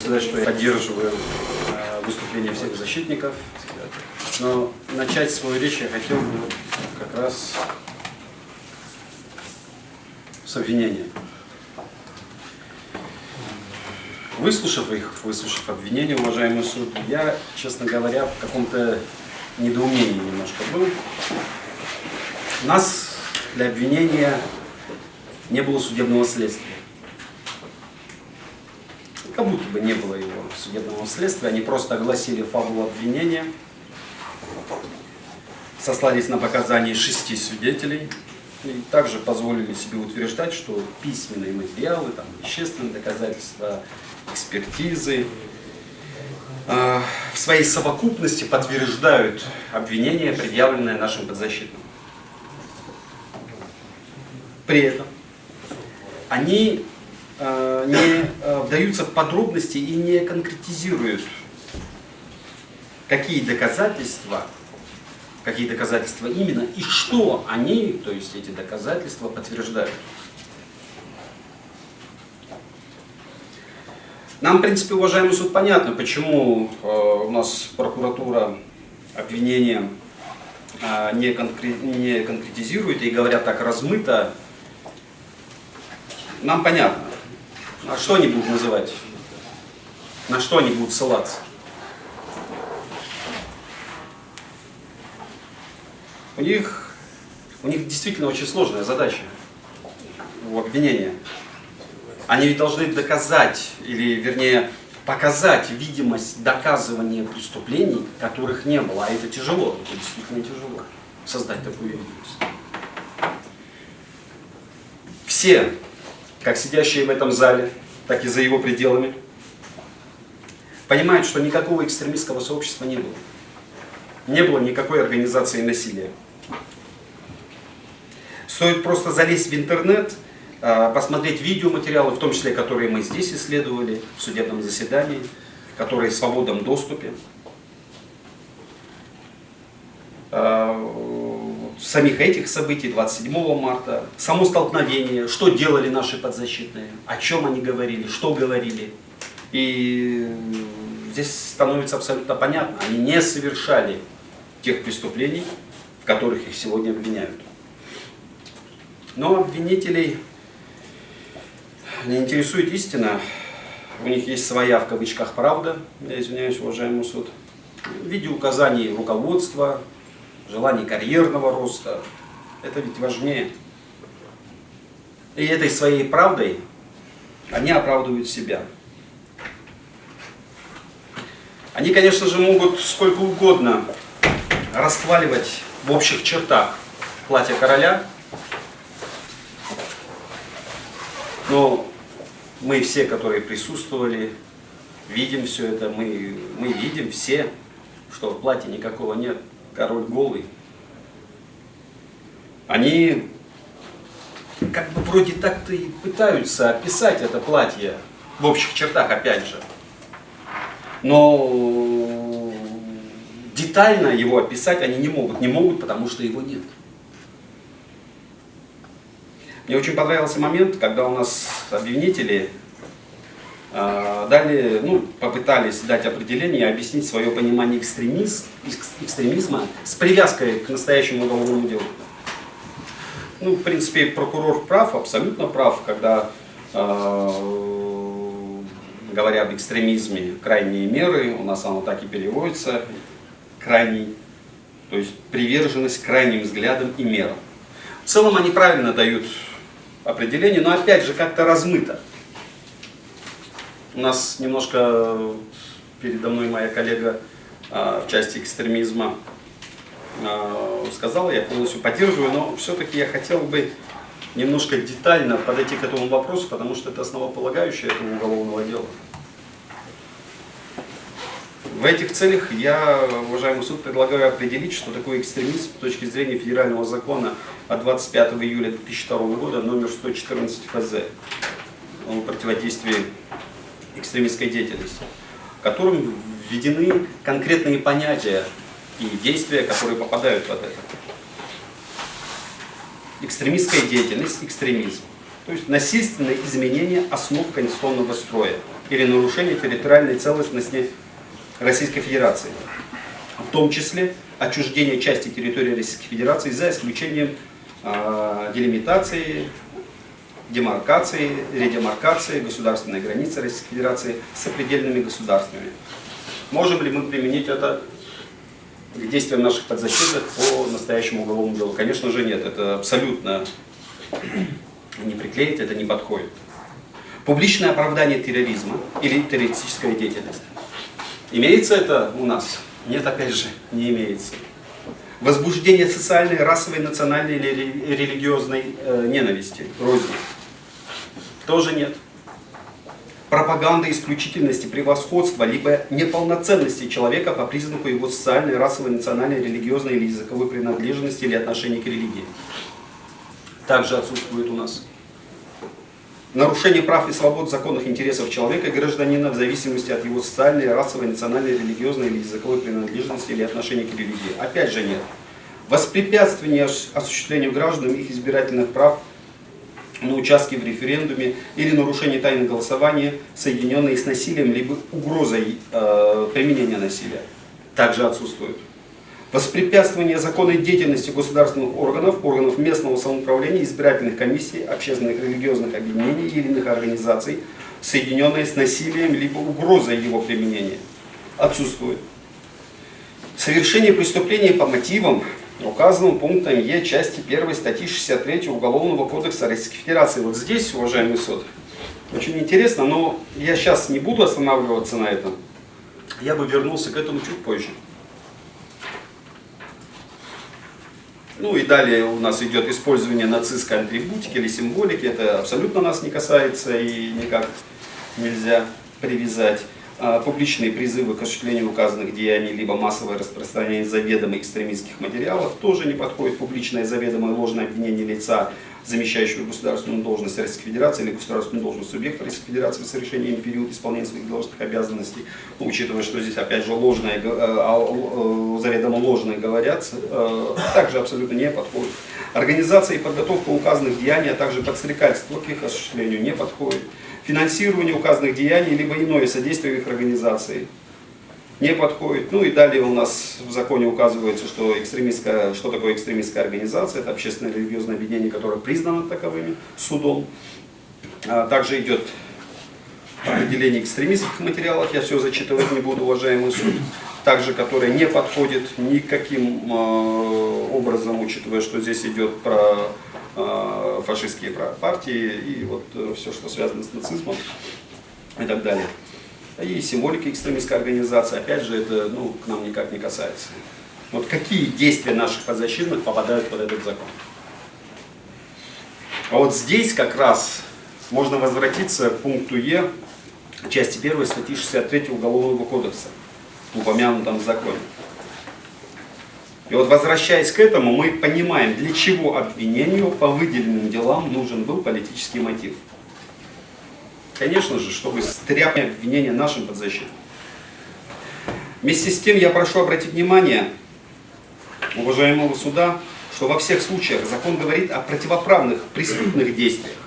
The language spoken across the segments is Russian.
сказать, что я поддерживаю выступление всех защитников, но начать свою речь я хотел бы как раз с обвинения. Выслушав их, выслушав обвинения, уважаемый суд, я, честно говоря, в каком-то недоумении немножко был. У нас для обвинения не было судебного следствия. Как будто бы не было его судебного следствия, они просто огласили фабулу обвинения, сослались на показания 6 свидетелей и также позволили себе утверждать, что письменные материалы, там, вещественные доказательства, экспертизы в своей совокупности подтверждают обвинение, предъявленное нашим подзащитным. При этом они не вдаются в подробности и не конкретизируют, какие доказательства именно и что они, то есть эти доказательства, подтверждают. Нам, в принципе, уважаемый суд, понятно, почему у нас прокуратура обвинения не конкретизирует и говорят так размыто. Нам понятно. А что они будут называть? На что они будут ссылаться? У них действительно очень сложная задача у обвинения. Они ведь должны доказать, или вернее показать видимость доказывания преступлений, которых не было. А это тяжело, это действительно тяжело, создать такую видимость. Все, как сидящие в этом зале, так и за его пределами, понимают, что никакого экстремистского сообщества не было. Не было никакой организации насилия. Стоит просто залезть в интернет, посмотреть видеоматериалы, в том числе, которые мы здесь исследовали в судебном заседании, которые в свободном доступе. Самих этих событий, 27 марта, само столкновение, что делали наши подзащитные, о чем они говорили, что говорили. И здесь становится абсолютно понятно, они не совершали тех преступлений, в которых их сегодня обвиняют. Но обвинителей не интересует истина, у них есть своя, в кавычках, правда, я извиняюсь, уважаемый суд, в виде указаний руководства, желаний карьерного роста. Это ведь важнее. И этой своей правдой они оправдывают себя. Они, конечно же, могут сколько угодно расхваливать в общих чертах платье короля, но мы все, которые присутствовали, видим все это, мы видим все, что в платье никакого нет, король голый. Они как бы вроде так-то и пытаются описать это платье в общих чертах, опять же. Но детально его описать они не могут. Не могут, потому что его нет. Мне очень понравился момент, когда у нас обвинители попытались дать определение и объяснить свое понимание экстремизма с привязкой к настоящему уголовному делу. В принципе, прокурор прав, абсолютно прав, когда, говоря об экстремизме, крайние меры, у нас оно так и переводится, крайний, то есть приверженность крайним взглядам и мерам. В целом они правильно дают определение, но опять же как-то размыто. У нас немножко передо мной моя коллега в части экстремизма сказала, я полностью поддерживаю, но все-таки я хотел бы немножко детально подойти к этому вопросу, потому что это основополагающее этого уголовного дела. В этих целях я, уважаемый суд, предлагаю определить, что такое экстремизм с точки зрения федерального закона от 25 июля 2002 года номер 114 ФЗ о противодействии экстремистской деятельности, в котором введены конкретные понятия и действия, которые попадают под это. Экстремистская деятельность, экстремизм. То есть насильственное изменение основ конституционного строя. или нарушение территориальной целостности Российской Федерации, в том числе отчуждение части территории Российской Федерации за исключением делимитации, демаркации, редемаркации государственной границы Российской Федерации с сопредельными государствами. Можем ли мы применить это к действиям наших подзащитных по настоящему уголовному делу? Конечно же нет, это абсолютно не приклеить, это не подходит. Публичное оправдание терроризма или террористическая деятельность. Имеется это у нас? Нет, опять же, не имеется. Возбуждение социальной, расовой, национальной или религиозной ненависти, розни. Тоже нет. Пропаганда исключительности, превосходства, либо неполноценности человека по признаку его социальной, расовой, национальной, религиозной или языковой принадлежности или отношения к религии. Также отсутствует у нас. Нарушение прав и свобод законных интересов человека и гражданина в зависимости от его социальной, расовой, национальной, религиозной или языковой принадлежности или отношения к религии. Опять же нет. Воспрепятствование осуществлению гражданам их избирательных прав на участке в референдуме или нарушение тайны голосования, соединенные с насилием либо угрозой применения насилия. Также отсутствует. Воспрепятствование законной деятельности государственных органов, органов местного самоуправления, избирательных комиссий, общественных религиозных объединений или иных организаций, соединенные с насилием либо угрозой его применения. Отсутствует. Совершение преступления по мотивам, указанным пунктом Е части 1 статьи 63 Уголовного кодекса Российской Федерации. Вот здесь, уважаемый суд, очень интересно, но я сейчас не буду останавливаться на этом. Я бы вернулся к этому чуть позже. Ну и далее у нас идет использование нацистской атрибутики или символики. Это абсолютно нас не касается и никак нельзя привязать. Публичные призывы к осуществлению указанных деяний, либо массовое распространение заведомо экстремистских материалов тоже не подходит. Публичное заведомое ложное обвинение лица, замещающего государственную должность Российской Федерации или государственную должность субъекта Российской Федерации в совершении им период исполнения своих должностных обязанностей. Ну, учитывая, что здесь опять же ложное, заведомо ложное говорят, также абсолютно не подходит. Организация и подготовка указанных деяний, а также подстрекательство к их осуществлению не подходит. Финансирование указанных деяний, либо иное содействие их организации не подходит. Ну и далее у нас в законе указывается, что такое экстремистская организация. Это общественное религиозное объединение, которое признано таковыми судом. Также идет определение экстремистских материалов, я все зачитывать не буду, уважаемый суд. Также, которое не подходит никаким образом, учитывая, что здесь идет про фашистские партии и вот все, что связано с нацизмом и так далее. И символика экстремистской организации, опять же, это к нам никак не касается. Вот какие действия наших подзащитных попадают под этот закон? А вот здесь как раз можно возвратиться к пункту Е, части 1 статьи 63 Уголовного кодекса, упомянутом в законе. И вот возвращаясь к этому, мы понимаем, для чего обвинению по выделенным делам нужен был политический мотив. Конечно же, чтобы стряпать обвинение нашим подзащитным. Вместе с тем я прошу обратить внимание уважаемого суда, что во всех случаях закон говорит о противоправных преступных действиях.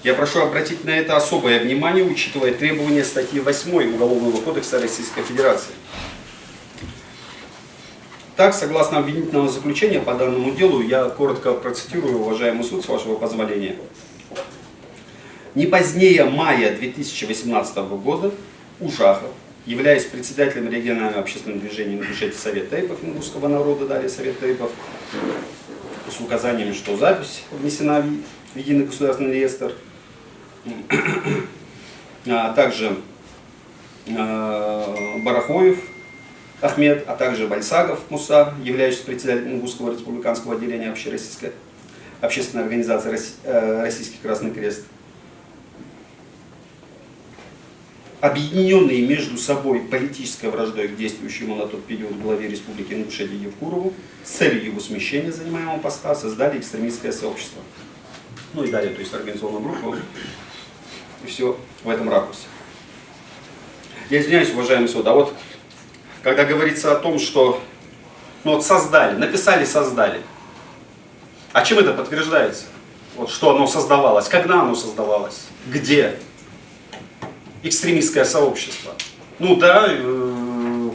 Я прошу обратить на это особое внимание, учитывая требования статьи 8 Уголовного кодекса Российской Федерации. Так, согласно обвинительного заключения по данному делу, я коротко процитирую, уважаемый суд, с вашего позволения. Не позднее мая 2018 года Ушахов, являясь председателем регионального общественного движения «Ингушетия Совет Таипов», ингушского народа, далее Совет Таипов, с указанием, что запись внесена в единый государственный реестр, а также Барахоев Ахмед, а также Бальсагов Муса, являющийся председателем Ингушского республиканского отделения общероссийской общественной организации «Российский Красный Крест», объединенные между собой политической враждой к действующему на тот период главе Республики Ингушетия Евкурову с целью его смещения занимаемого поста создали экстремистское сообщество. Ну и далее, то есть организованную группу, и все в этом ракурсе. Я извиняюсь, уважаемый суд, а вот когда говорится о том, что создали, написали, создали, а чем это подтверждается? Вот что оно создавалось, когда оно создавалось, где? экстремистское сообщество. Ну да,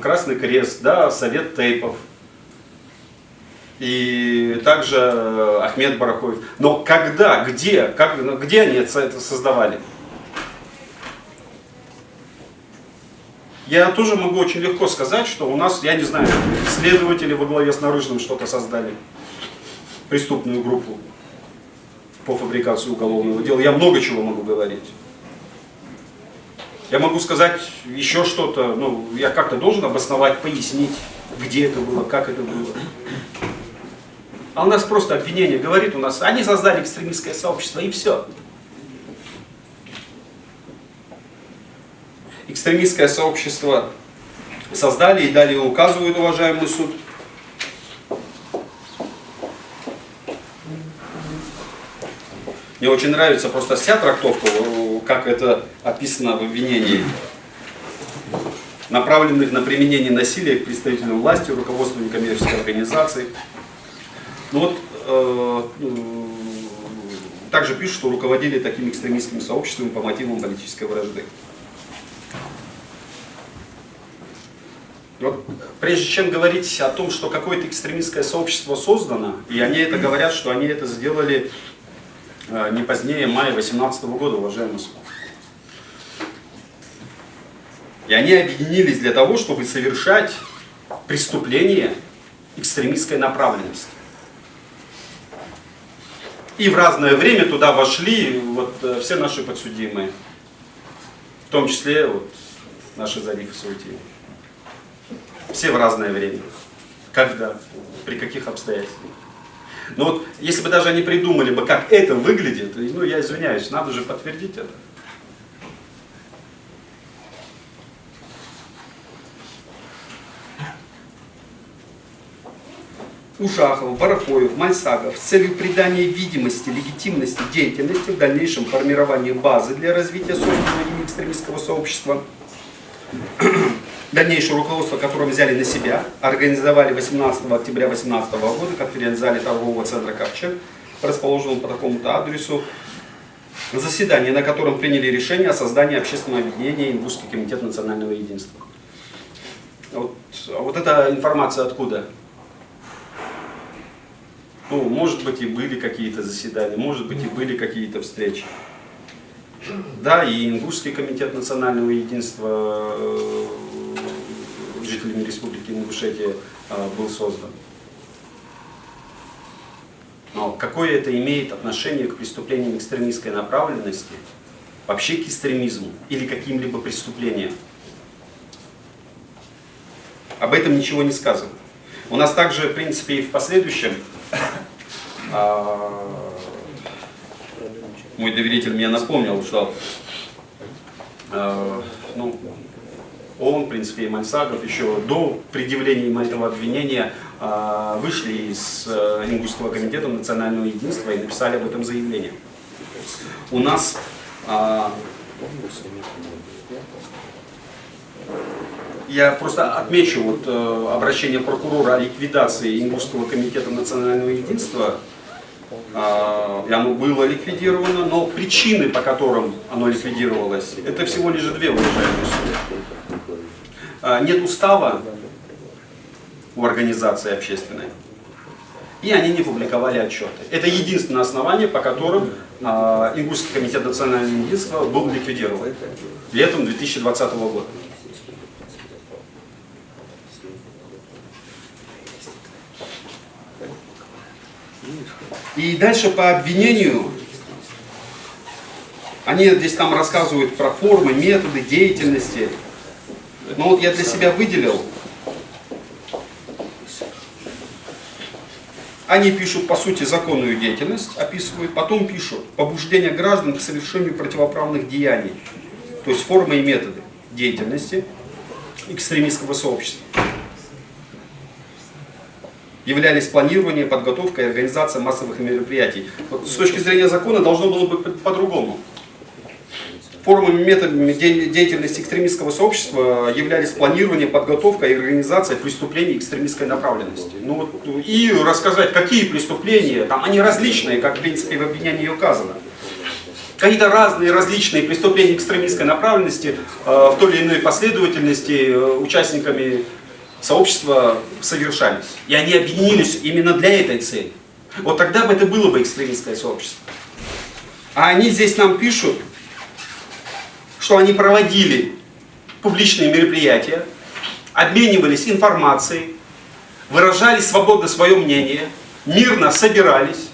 Красный Крест, да, Совет Тейпов. И также Ахмед Барахоев. Но когда, где они это создавали? Я тоже могу очень легко сказать, что у нас, я не знаю, следователи во главе с Нарышным что-то создали. Преступную группу по фабрикации уголовного дела. Я много чего могу говорить. Я могу сказать еще что-то, ну, я как-то должен обосновать, пояснить, где это было, как это было. А у нас просто обвинение говорит, у нас, они создали экстремистское сообщество, и все. Экстремистское сообщество создали и далее указывают уважаемый суд. Мне очень нравится просто вся трактовка, как это описано в обвинении. Направленных на применение насилия к представителям власти, руководству некоммерческой организации. Ну вот, также пишут, что руководили такими экстремистскими сообществами по мотивам политической вражды. Вот, прежде чем говорить о том, что какое-то экстремистское сообщество создано, и они это говорят, что они это сделали не позднее мая 2018 года, уважаемый суд. И они объединились для того, чтобы совершать преступления экстремистской направленности. И в разное время туда вошли вот, все наши подсудимые, в том числе вот, наши Зариф и Суетиев. Все в разное время. Когда? При каких обстоятельствах? Но вот если бы даже они придумали бы, как это выглядит, ну я извиняюсь, надо же подтвердить это. Ушахов, Барахоев, Мальсагов с целью придания видимости, легитимности деятельности в дальнейшем формировании базы для развития созданного ими экстремистского сообщества, дальнейшее руководство, которое взяли на себя, организовали 18 октября 2018 года в конференц-зале торгового центра «Ковчег», расположенном по такому-то адресу, заседание, на котором приняли решение о создании общественного объединения Ингушский комитет национального единства. Вот эта информация откуда? Ну, может быть, и были какие-то заседания, может быть, и были какие-то встречи. Да, и Ингушский комитет национального единства жителями Республики Ингушетия был создан. Но какое это имеет отношение к преступлениям экстремистской направленности, вообще к экстремизму или каким-либо преступлениям? Об этом ничего не сказано. У нас также, в принципе, и в последующем мой доверитель мне напомнил, что он, в принципе, и Мальсагов еще до предъявления этого обвинения вышли из Ингушского комитета национального единства и написали об этом заявление. У нас я просто отмечу вот, обращение прокурора о ликвидации Ингушского комитета национального единства. Оно было ликвидировано, но причины, по которым оно ликвидировалось, это всего лишь две, уважаемые суды. Нет устава у организации общественной, и они не публиковали отчеты. Это единственное основание, по которым Ингушский комитет национального единства был ликвидирован летом 2020 года. И дальше по обвинению, они здесь там рассказывают про формы, методы деятельности. Но вот я для себя выделил. Они пишут, по сути, законную деятельность, описывают, потом пишут побуждение граждан к совершению противоправных деяний. То есть формы и методы деятельности экстремистского сообщества являлись планирование, подготовка и организация массовых мероприятий. Вот с точки зрения закона должно было быть по-другому. Формами и методами деятельности экстремистского сообщества являлись планирование, подготовка и организация преступлений экстремистской направленности. Ну, вот, и рассказать, какие преступления, там они различные, как в принципе в обвинении указано. какие-то разные, различные преступления экстремистской направленности в той или иной последовательности участниками сообщества совершались. И они объединились именно для этой цели. Вот тогда бы это было бы экстремистское сообщество. А они здесь нам пишут, что они проводили публичные мероприятия, обменивались информацией, выражали свободно свое мнение, мирно собирались,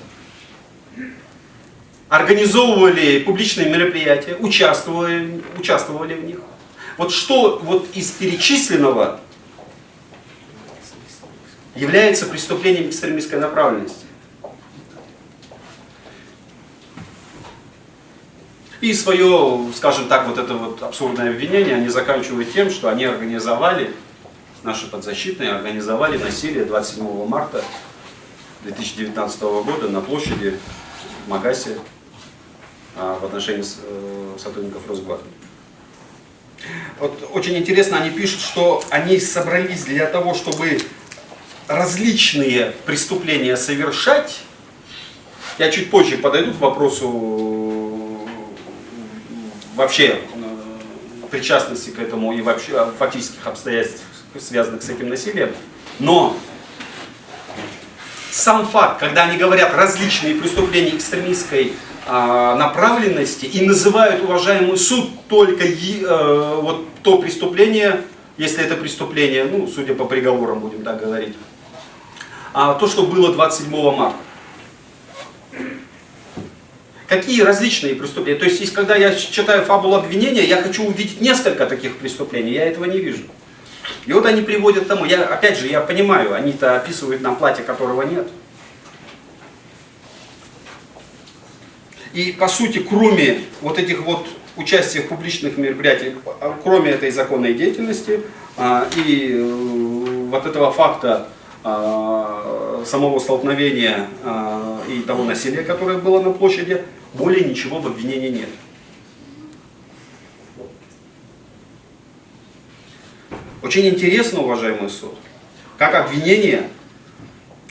организовывали публичные мероприятия, участвовали в них. Вот что вот из перечисленного является преступлением экстремистской направленности? И свое, скажем так, вот это вот абсурдное обвинение они заканчивают тем, что они организовали, наши подзащитные организовали насилие 27 марта 2019 года на площади в Магасе в отношении сотрудников Росгвардии. Вот очень интересно, они пишут, что они собрались для того, чтобы различные преступления совершать. Я чуть позже подойду к вопросу вообще причастности к этому и вообще фактических обстоятельств, связанных с этим насилием. Но сам факт, когда они говорят различные преступления экстремистской направленности и называют уважаемый суд только вот то преступление, если это преступление, ну, судя по приговорам, будем так говорить, то, что было 27 марта. Какие различные преступления? То есть, когда я читаю фабулу обвинения, я хочу увидеть несколько таких преступлений, я этого не вижу. И вот они приводят к тому, опять же, я понимаю, они-то описывают нам платье, которого нет. И по сути, кроме вот этих вот участия в публичных мероприятиях, кроме этой законной деятельности и вот этого факта самого столкновения и того насилия, которое было на площади, более ничего в обвинении нет. Очень интересно, уважаемый суд, как обвинение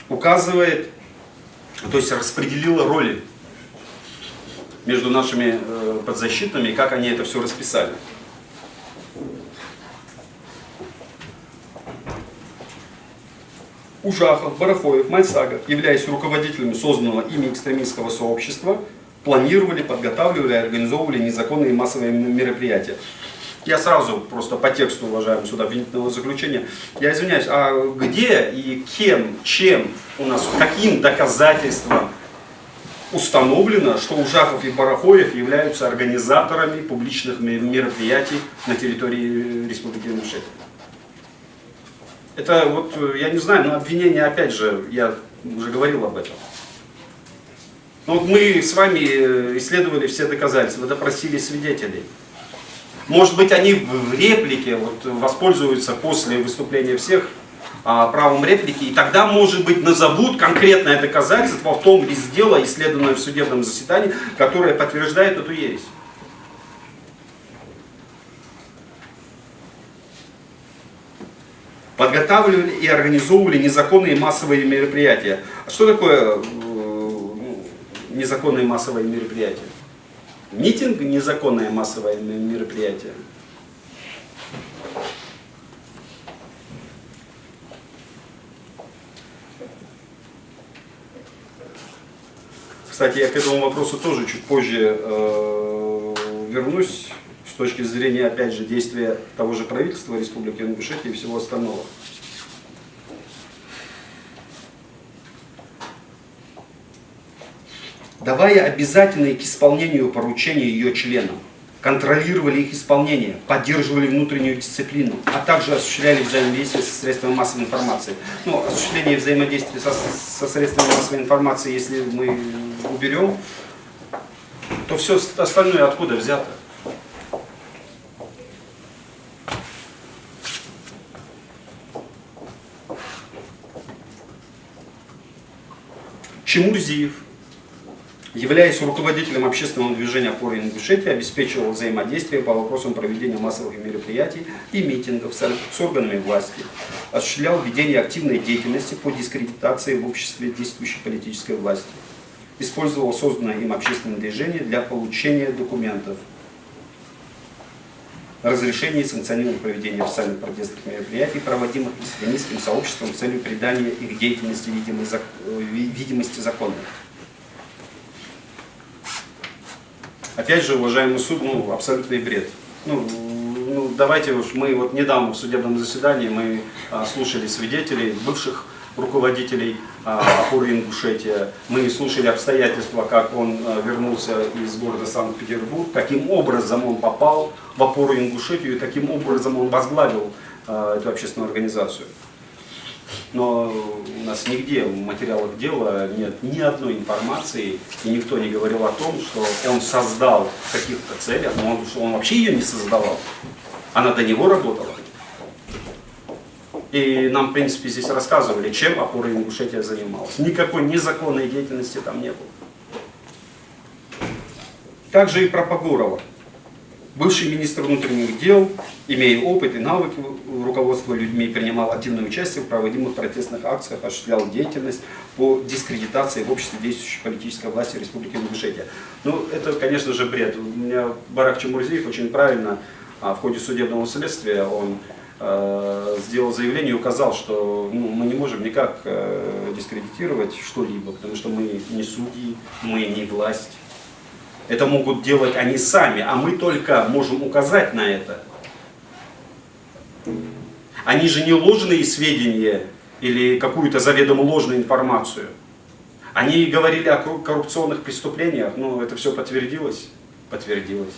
указывает, то есть распределило роли между нашими подзащитными, и как они это все расписали. Ужахов, Барахоев, Мальсагов, являясь руководителями созданного ими экстремистского сообщества, планировали, подготавливали и организовывали незаконные массовые мероприятия. Я сразу просто по тексту, уважаемый суд, обвинительного заключения, я извиняюсь, а где и кем, чем у нас, каким доказательством установлено, что Ужахов и Барахоев являются организаторами публичных мероприятий на территории Республики Ингушетия? Это вот, я не знаю, но обвинение, опять же, я уже говорил об этом. Но вот мы с вами исследовали все доказательства, допросили свидетелей. Может быть, они в реплике вот, воспользуются после выступления всех правом реплики, и тогда, может быть, назовут конкретное доказательство в том из дела, исследованное в судебном заседании, которое подтверждает эту ересь. Подготавливали и организовывали незаконные массовые мероприятия. А что такое незаконные массовые мероприятия? Митинг – незаконное массовое мероприятие. Кстати, я к этому вопросу тоже чуть позже вернусь, с точки зрения, опять же, действия того же правительства Республики Ингушетия и всего остального. Давая обязательные к исполнению поручения ее членам, контролировали их исполнение, поддерживали внутреннюю дисциплину, а также осуществляли взаимодействие со средствами массовой информации. Ну, осуществление взаимодействия со средствами массовой информации, если мы уберем, то все остальное откуда взято? Чемурзиев, являясь руководителем общественного движения «Опора Ингушетии», обеспечивал взаимодействие по вопросам проведения массовых мероприятий и митингов с органами власти, осуществлял ведение активной деятельности по дискредитации в обществе действующей политической власти. использовал созданное им общественное движение для получения документов, разрешения и санкционирования проведения официальных протестных мероприятий, проводимых экстремистским сообществом с целью придания их деятельности видимости законной. Опять же, уважаемый суд, абсолютный бред. Давайте уж, мы вот недавно в судебном заседании мы слушали свидетелей, бывших руководителей опоры Ингушетия. Мы слушали обстоятельства, как он вернулся из города Санкт-Петербург, каким образом он попал в опору Ингушетию и каким образом он возглавил эту общественную организацию. Но у нас нигде в материалах дела нет ни одной информации, и никто не говорил о том, что он создал в каких-то целях, но он вообще ее не создавал. Она до него работала. И нам, в принципе, здесь рассказывали, чем опора Ингушетия занималась. Никакой незаконной деятельности там не было. Также и про Погорова. Бывший министр внутренних дел, имея опыт и навыки руководства людьми, принимал активное участие в проводимых протестных акциях, осуществлял деятельность по дискредитации в обществе действующей политической власти Республики Ингушетия. Это, конечно же, бред. У меня Барак Чемурзиев очень правильно в ходе судебного следствия он сделал заявление и указал, что мы не можем никак дискредитировать что-либо, потому что мы не судьи, мы не власть. Это могут делать они сами, а мы только можем указать на это. Они же не ложные сведения или какую-то заведомо ложную информацию. Они говорили о коррупционных преступлениях, это все подтвердилось? Подтвердилось.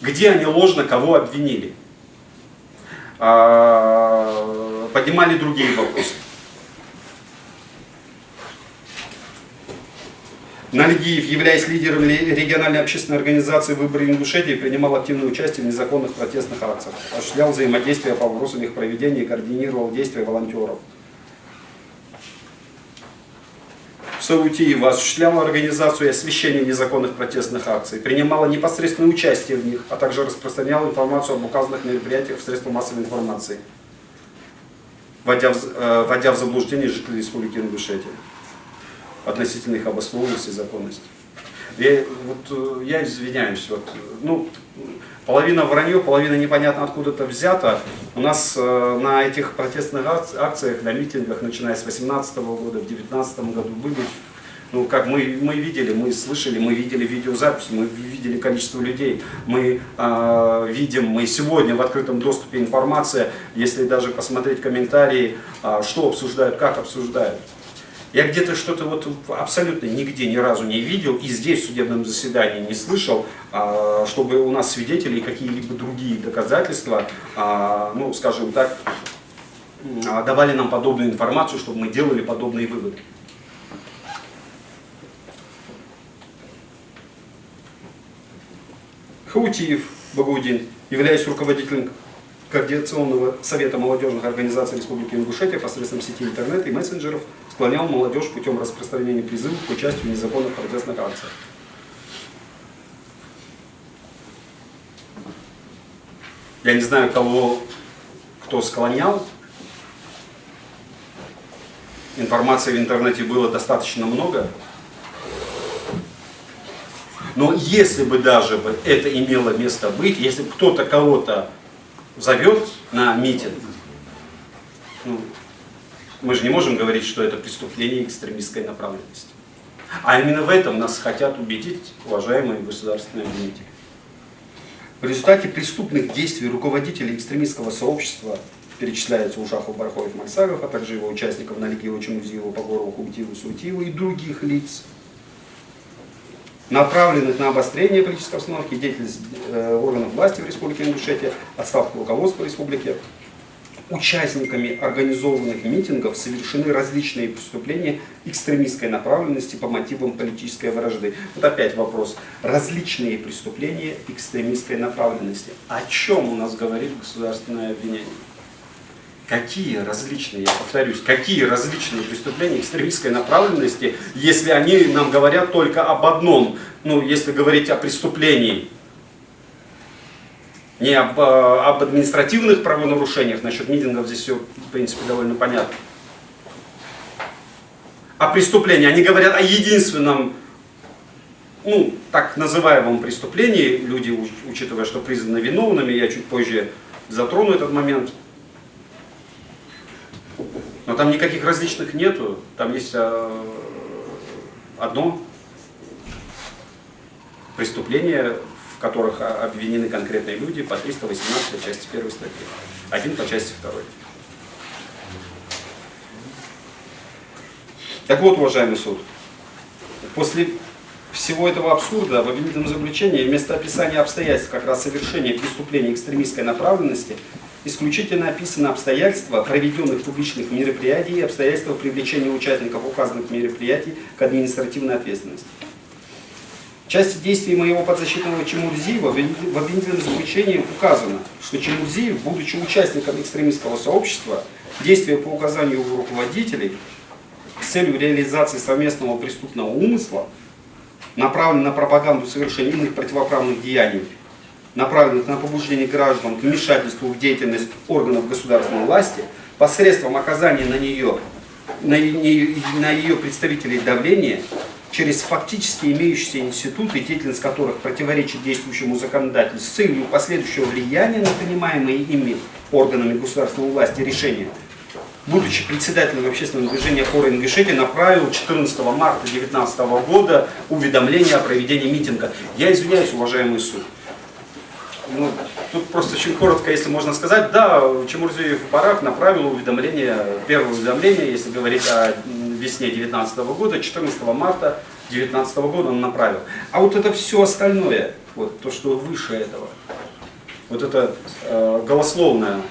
Где они ложно кого обвинили? Поднимали другие вопросы. Налегиев, являясь лидером региональной общественной организации «Выборы Ингушетии», принимал активное участие в незаконных протестных акциях, осуществлял взаимодействие по вопросам их проведения и координировал действия волонтеров. Саутиева осуществляла организацию и освещение незаконных протестных акций, принимала непосредственное участие в них, а также распространяла информацию об указанных мероприятиях в средствах массовой информации, вводя в заблуждение жителей Республики Ингушетия относительно их обоснованности и законности. Я извиняюсь, половина вранье, половина непонятно откуда-то взята. У нас на этих протестных акциях, на митингах, начиная с 2018 года, в 2019 году были, как мы видели, мы слышали, мы видели видеозаписи, мы видели количество людей, мы сегодня в открытом доступе информация, если даже посмотреть комментарии, что обсуждают, как обсуждают. Я где-то что-то абсолютно нигде ни разу не видел и здесь в судебном заседании не слышал, чтобы у нас свидетели и какие-либо другие доказательства, скажем так, давали нам подобную информацию, чтобы мы делали подобные выводы. Хаутиев Багаудин, являясь руководителем Координационного совета молодежных организаций Республики Ингушетия посредством сети интернет и мессенджеров, склонял молодежь путем распространения призывов к участию в незаконных протестных акциях. Я не знаю, кто склонял. Информации в интернете было достаточно много. Но если бы даже это имело место быть, если бы кто-то кого-то зовет на митинг, мы же не можем говорить, что это преступление экстремистской направленности. А именно в этом нас хотят убедить уважаемые государственные обвинители. В результате преступных действий руководителей экстремистского сообщества, перечисляются Ушахов, Бархоев, Мальсагов, а также его участников Налегиева, Чемурзиева, Погорова, Хаутиева, Саутиева и других лиц, направленных на обострение политической обстановки, деятельность органов власти в Республике Ингушетия, отставку руководства республики, участниками организованных митингов совершены различные преступления экстремистской направленности по мотивам политической вражды. Опять вопрос. Различные преступления экстремистской направленности. О чем у нас говорит государственное обвинение? Какие различные, я повторюсь, какие различные преступления экстремистской направленности, если они нам говорят только об одном, если говорить о преступлении, не об административных правонарушениях, насчет митингов здесь все, в принципе, довольно понятно, о преступлении, они говорят о единственном, ну, так называемом преступлении. Люди, учитывая, что признаны виновными, я чуть позже затрону этот момент. Но там никаких различных нету, там есть одно преступление, в которых обвинены конкретные люди по 318 части 1 статьи, один по части 2. Так вот, уважаемый суд, после всего этого абсурда в обвинительном заключении вместо описания обстоятельств как раз совершения преступления экстремистской направленности исключительно описаны обстоятельства проведенных публичных мероприятий и обстоятельства привлечения участников указанных мероприятий к административной ответственности. В части действий моего подзащитного Чемурзиева в обвинительном заключении указано, что Чемурзиев, будучи участником экстремистского сообщества, действия по указанию его руководителей с целью реализации совместного преступного умысла, направленных на пропаганду совершения иных противоправных деяний, направленных на побуждение граждан к вмешательству в деятельность органов государственной власти, посредством оказания на ее представителей давления, через фактически имеющиеся институты, деятельность которых противоречит действующему законодательству, с целью последующего влияния на принимаемые ими органами государственной власти решения, будучи председателем общественного движения «Опора Ингушетии», направил 14 марта 2019 года уведомление о проведении митинга. Я извиняюсь, уважаемый суд. Ну, тут просто очень коротко, если можно сказать, да, Чемурзиев Барак направил уведомление, первое уведомление, если говорить о весне 2019 года, 14 марта 2019 года он направил. А вот это все остальное, вот то, что выше этого, вот это голословное,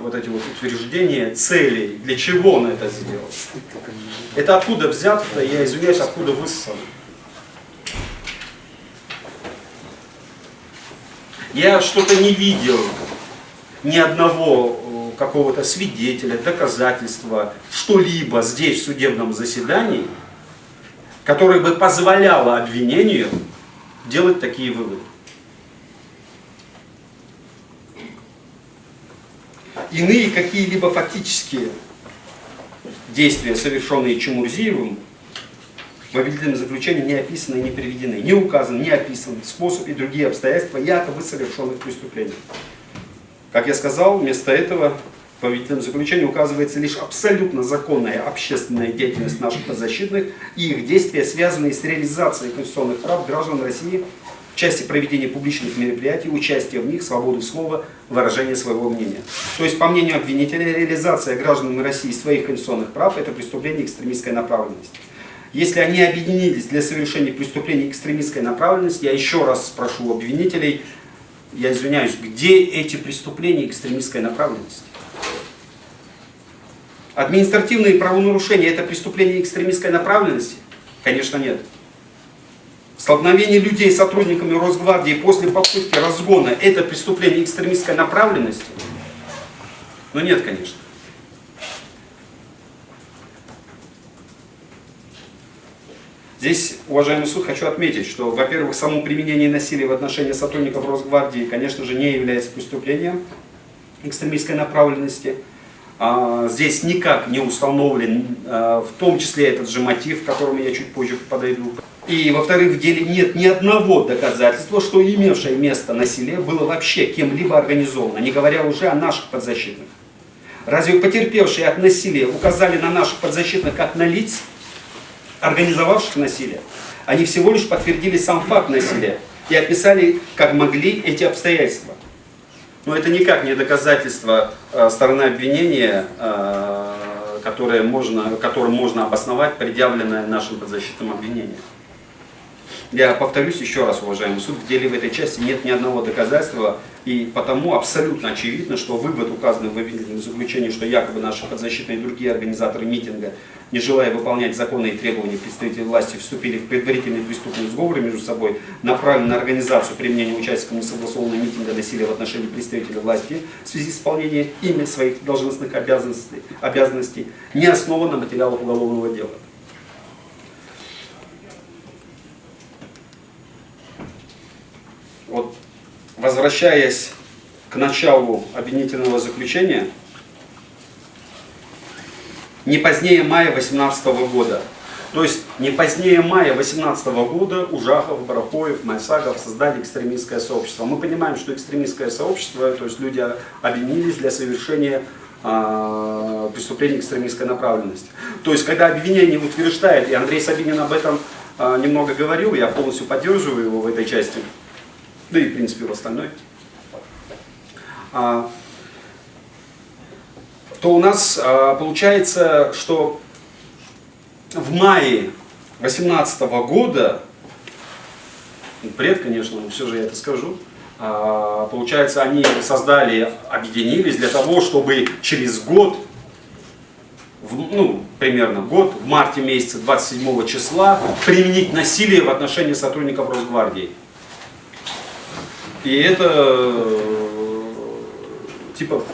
вот эти вот утверждения целей, для чего он это сделал, это откуда взято, я извиняюсь, откуда высосано. Я что-то не видел ни одного какого-то свидетеля, доказательства, что-либо здесь в судебном заседании, которое бы позволяло обвинению делать такие выводы. Иные какие-либо фактические действия, совершенные Чемурзиевым, в обвинительном заключении не описаны и не приведены, не указан, не описан способ и другие обстоятельства якобы совершенных преступлений. Как я сказал, вместо этого в обвинительном заключении указывается лишь абсолютно законная общественная деятельность наших подзащитных и их действия, связанные с реализацией конституционных прав граждан России в части проведения публичных мероприятий, участия в них, свободы слова, выражения своего мнения. То есть, по мнению обвинителя, реализация гражданами России своих конституционных прав – это преступление экстремистской направленности. Если они объединились для совершения преступлений экстремистской направленности, я еще раз спрошу обвинителей, я извиняюсь, где эти преступления экстремистской направленности? Административные правонарушения – это преступление экстремистской направленности? Конечно, нет. Столкновение людей с сотрудниками Росгвардии после попытки разгона – это преступление экстремистской направленности? Ну нет, конечно. Здесь, уважаемый суд, хочу отметить, что, во-первых, само применение насилия в отношении сотрудников Росгвардии, конечно же, не является преступлением экстремистской направленности. Здесь никак не установлен, в том числе этот же мотив, к которому я чуть позже подойду. И, во-вторых, в деле нет ни одного доказательства, что имевшее место насилие было вообще кем-либо организовано, не говоря уже о наших подзащитных. Разве потерпевшие от насилия указали на наших подзащитных как на лиц, организовавших насилие? Они всего лишь подтвердили сам факт насилия и описали, как могли, эти обстоятельства. Но это никак не доказательство стороны обвинения, которым можно обосновать предъявленное нашим подзащитным обвинение. Я повторюсь еще раз, уважаемый суд, в деле в этой части нет ни одного доказательства, и потому абсолютно очевидно, что вывод, указанный в обвинительном заключении, что якобы наши подзащитные и другие организаторы митинга, не желая выполнять законные требования представителей власти, вступили в предварительный преступный сговор между собой, направленный на организацию применения участникам несогласованного митинга насилия в отношении представителей власти в связи с исполнением ими своих должностных обязанностей, не основан на материалах уголовного дела. Вот, возвращаясь к началу обвинительного заключения, не позднее мая 2018 года. То есть не позднее мая 2018 года Ужахов, Барахоев, Майсагов создали экстремистское сообщество. Мы понимаем, что экстремистское сообщество, то есть люди объединились для совершения преступлений экстремистской направленности. То есть когда обвинение утверждает, и Андрей Сабинин об этом немного говорил, я полностью поддерживаю его в этой части, да и в принципе в остальной, то у нас получается, что в мае 2018 года, бред, конечно, но все же я это скажу, получается, они создали, объединились для того, чтобы через год, ну, примерно год, в марте месяце 27 числа применить насилие в отношении сотрудников Росгвардии. И это типа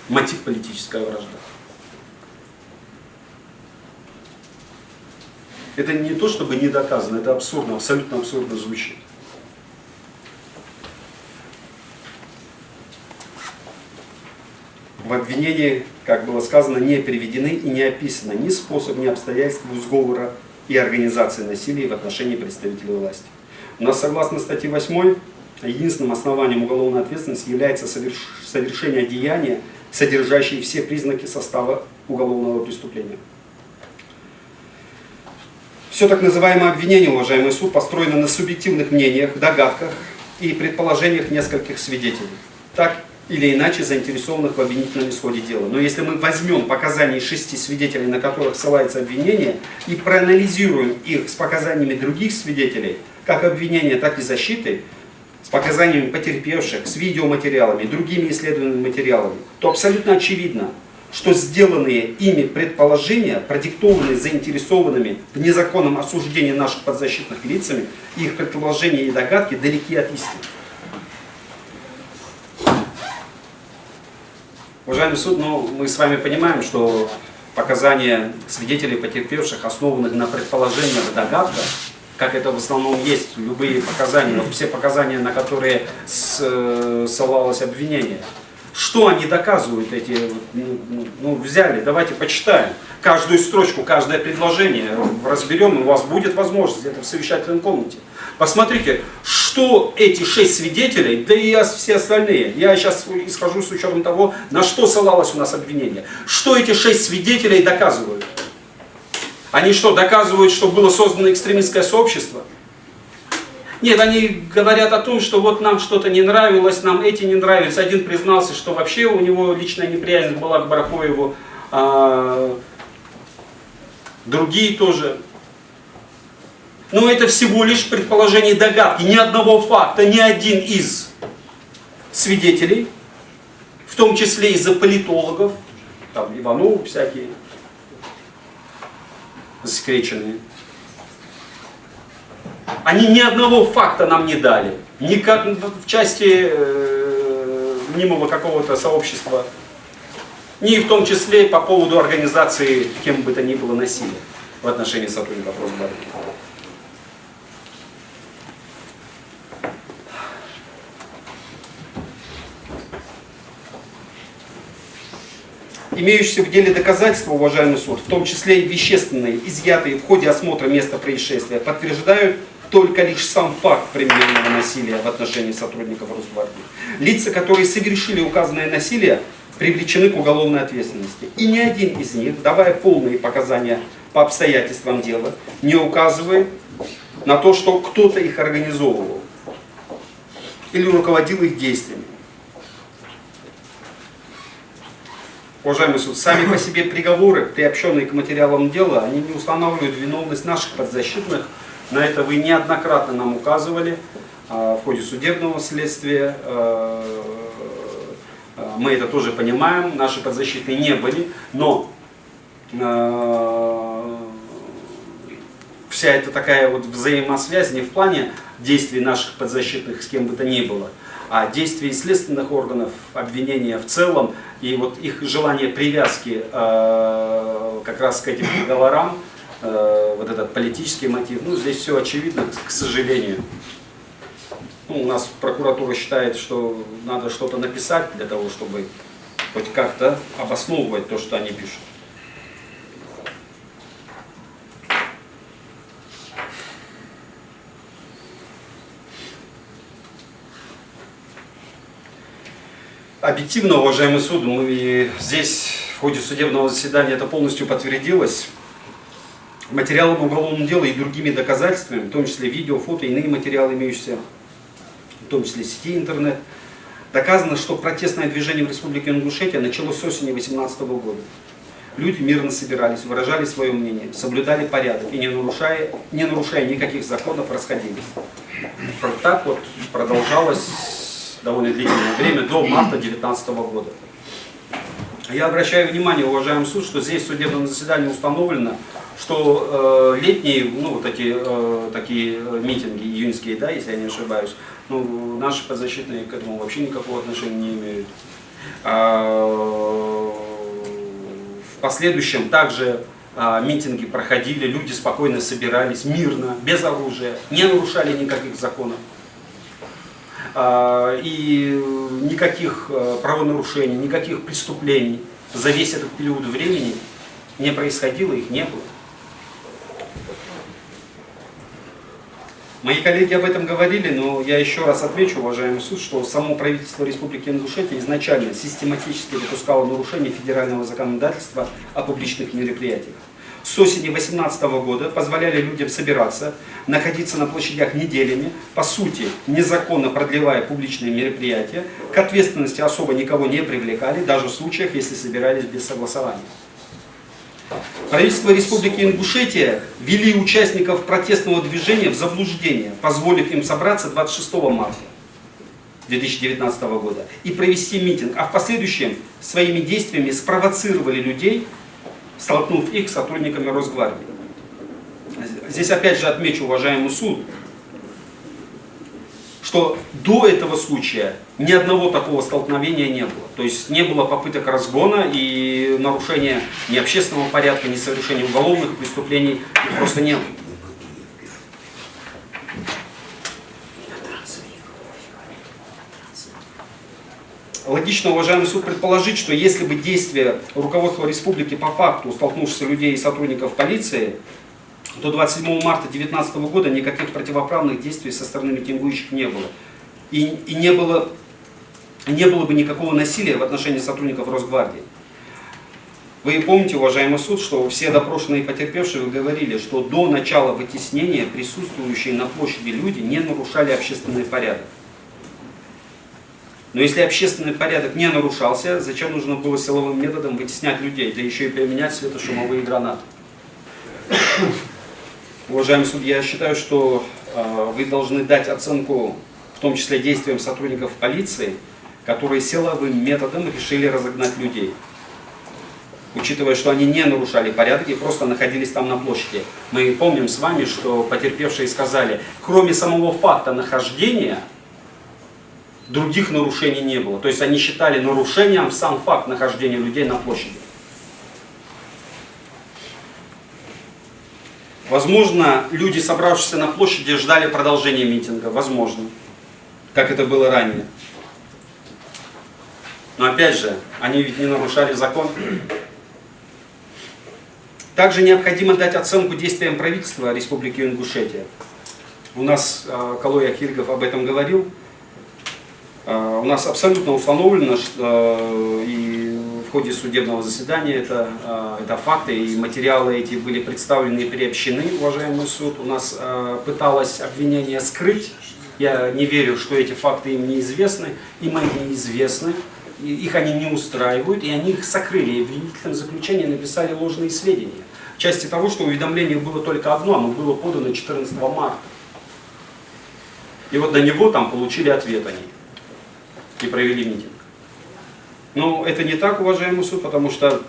мотив политическая вражда. Это не то, чтобы не доказано, это абсурдно, абсолютно абсурдно звучит. В обвинении, как было сказано, не приведены и не описаны ни способ, ни обстоятельства сговора и организации насилия в отношении представителей власти. У нас, согласно статье 8, единственным основанием уголовной ответственности является совершение деяния, содержащие все признаки состава уголовного преступления. Все так называемое обвинение, уважаемый суд, построено на субъективных мнениях, догадках и предположениях нескольких свидетелей, так или иначе заинтересованных в обвинительном исходе дела. Но если мы возьмем показания 6 свидетелей, на которых ссылается обвинение, и проанализируем их с показаниями других свидетелей, как обвинения, так и защиты, с показаниями потерпевших, с видеоматериалами, другими исследованными материалами, то абсолютно очевидно, что сделанные ими предположения, продиктованные заинтересованными в незаконном осуждении наших подзащитных лицами, их предположения и догадки далеки от истины. Уважаемый суд, мы с вами понимаем, что показания свидетелей потерпевших, основанных на предположениях и догадках, как это в основном есть, любые показания, все показания, на которые ссылалось обвинение, что они доказывают эти, взяли, давайте почитаем. Каждую строчку, каждое предложение разберем, и у вас будет возможность это в совещательной комнате. Посмотрите, что эти 6 свидетелей, да и все остальные, я сейчас исхожу с учетом того, на что ссылалось у нас обвинение, что эти 6 свидетелей доказывают. Они что, доказывают, что было создано экстремистское сообщество? Нет, они говорят о том, что вот нам что-то не нравилось, нам эти не нравились. Один признался, что вообще у него личная неприязнь была к Барахоеву, другие тоже. Но это всего лишь предположение и догадки. Ни одного факта, ни один из свидетелей, в том числе из-за политологов, там Иванов всякие, засекреченные, они ни одного факта нам не дали. Ни как в части мнимого какого-то сообщества, ни в том числе по поводу организации кем бы то ни было насилия в отношении сотрудников Росгвардии. Имеющиеся в деле доказательства, уважаемый суд, в том числе и вещественные, изъятые в ходе осмотра места происшествия, подтверждают только лишь сам факт примененного насилия в отношении сотрудников Росгвардии. Лица, которые совершили указанное насилие, привлечены к уголовной ответственности. И ни один из них, давая полные показания по обстоятельствам дела, не указывает на то, что кто-то их организовывал или руководил их действиями. Уважаемый суд, сами по себе приговоры, приобщенные к материалам дела, они не устанавливают виновность наших подзащитных. На это вы неоднократно нам указывали в ходе судебного следствия. Мы это тоже понимаем, наши подзащитные не были, но вся эта такая вот взаимосвязь не в плане действий наших подзащитных с кем бы то ни было, а действий следственных органов, обвинения в целом, и вот их желание привязки как раз к этим договорам, вот этот политический мотив, здесь все очевидно, к сожалению. У нас прокуратура считает, что надо что-то написать для того, чтобы хоть как-то обосновывать то, что они пишут. Объективно, уважаемый суд, мы здесь в ходе судебного заседания это полностью подтвердилось. Материалами уголовного дела и другими доказательствами, в том числе видео, фото и иные материалы, имеющиеся, в том числе в сети интернет, доказано, что протестное движение в Республике Ингушетия началось с осени 2018 года. Люди мирно собирались, выражали свое мнение, соблюдали порядок и, не нарушая никаких законов, расходились. Так вот продолжалось довольно длительное время, до марта 2019 года. Я обращаю внимание, уважаемый суд, что здесь в судебном заседании установлено, что летние, такие митинги, июньские, да, если я не ошибаюсь, наши подзащитные к этому вообще никакого отношения не имеют. В последующем также митинги проходили, люди спокойно собирались, мирно, без оружия, не нарушали никаких законов. И никаких правонарушений, никаких преступлений за весь этот период времени не происходило, их не было. Мои коллеги об этом говорили, но я еще раз отмечу, уважаемый суд, что само правительство Республики Ингушетия изначально систематически допускало нарушение федерального законодательства о публичных мероприятиях. С осени 2018 года позволяли людям собираться, находиться на площадях неделями, по сути, незаконно продлевая публичные мероприятия, к ответственности особо никого не привлекали, даже в случаях, если собирались без согласования. Правительство Республики Ингушетия ввели участников протестного движения в заблуждение, позволив им собраться 26 марта 2019 года и провести митинг, а в последующем своими действиями спровоцировали людей, столкнув их с сотрудниками Росгвардии. Здесь опять же отмечу, уважаемый суд, что до этого случая ни одного такого столкновения не было. То есть не было попыток разгона и нарушения ни общественного порядка, ни совершения уголовных преступлений просто не было. Логично, уважаемый суд, предположить, что если бы действия руководства республики по факту столкнувшихся людей и сотрудников полиции, до 27 марта 2019 года никаких противоправных действий со стороны митингующих не было. И не было бы никакого насилия в отношении сотрудников Росгвардии. Вы помните, уважаемый суд, что все допрошенные и потерпевшие говорили, что до начала вытеснения присутствующие на площади люди не нарушали общественный порядок. Но если общественный порядок не нарушался, зачем нужно было силовым методом вытеснять людей, да еще и применять светошумовые гранаты? Уважаемый суд, я считаю, что вы должны дать оценку, в том числе действиям сотрудников полиции, которые силовым методом решили разогнать людей. Учитывая, что они не нарушали порядок и просто находились там на площади. Мы помним с вами, что потерпевшие сказали, кроме самого факта нахождения, других нарушений не было. То есть они считали нарушением сам факт нахождения людей на площади. Возможно, люди, собравшиеся на площади, ждали продолжения митинга. Возможно. Как это было ранее. Но опять же, они ведь не нарушали закон. Также необходимо дать оценку действиям правительства Республики Ингушетия. У нас Калой Ахиргов об этом говорил. У нас абсолютно установлено, что и в ходе судебного заседания это факты и материалы эти были представлены и приобщены, уважаемый суд. У нас пыталось обвинение скрыть. Я не верю, что эти факты им неизвестны. Им они неизвестны. Их они не устраивают, и они их сокрыли. И в обвинительном заключении написали ложные сведения. В части того, что уведомление было только одно, оно было подано 14 марта. И вот на него там получили ответ они. И провели митинг. Но это не так, уважаемый суд, потому что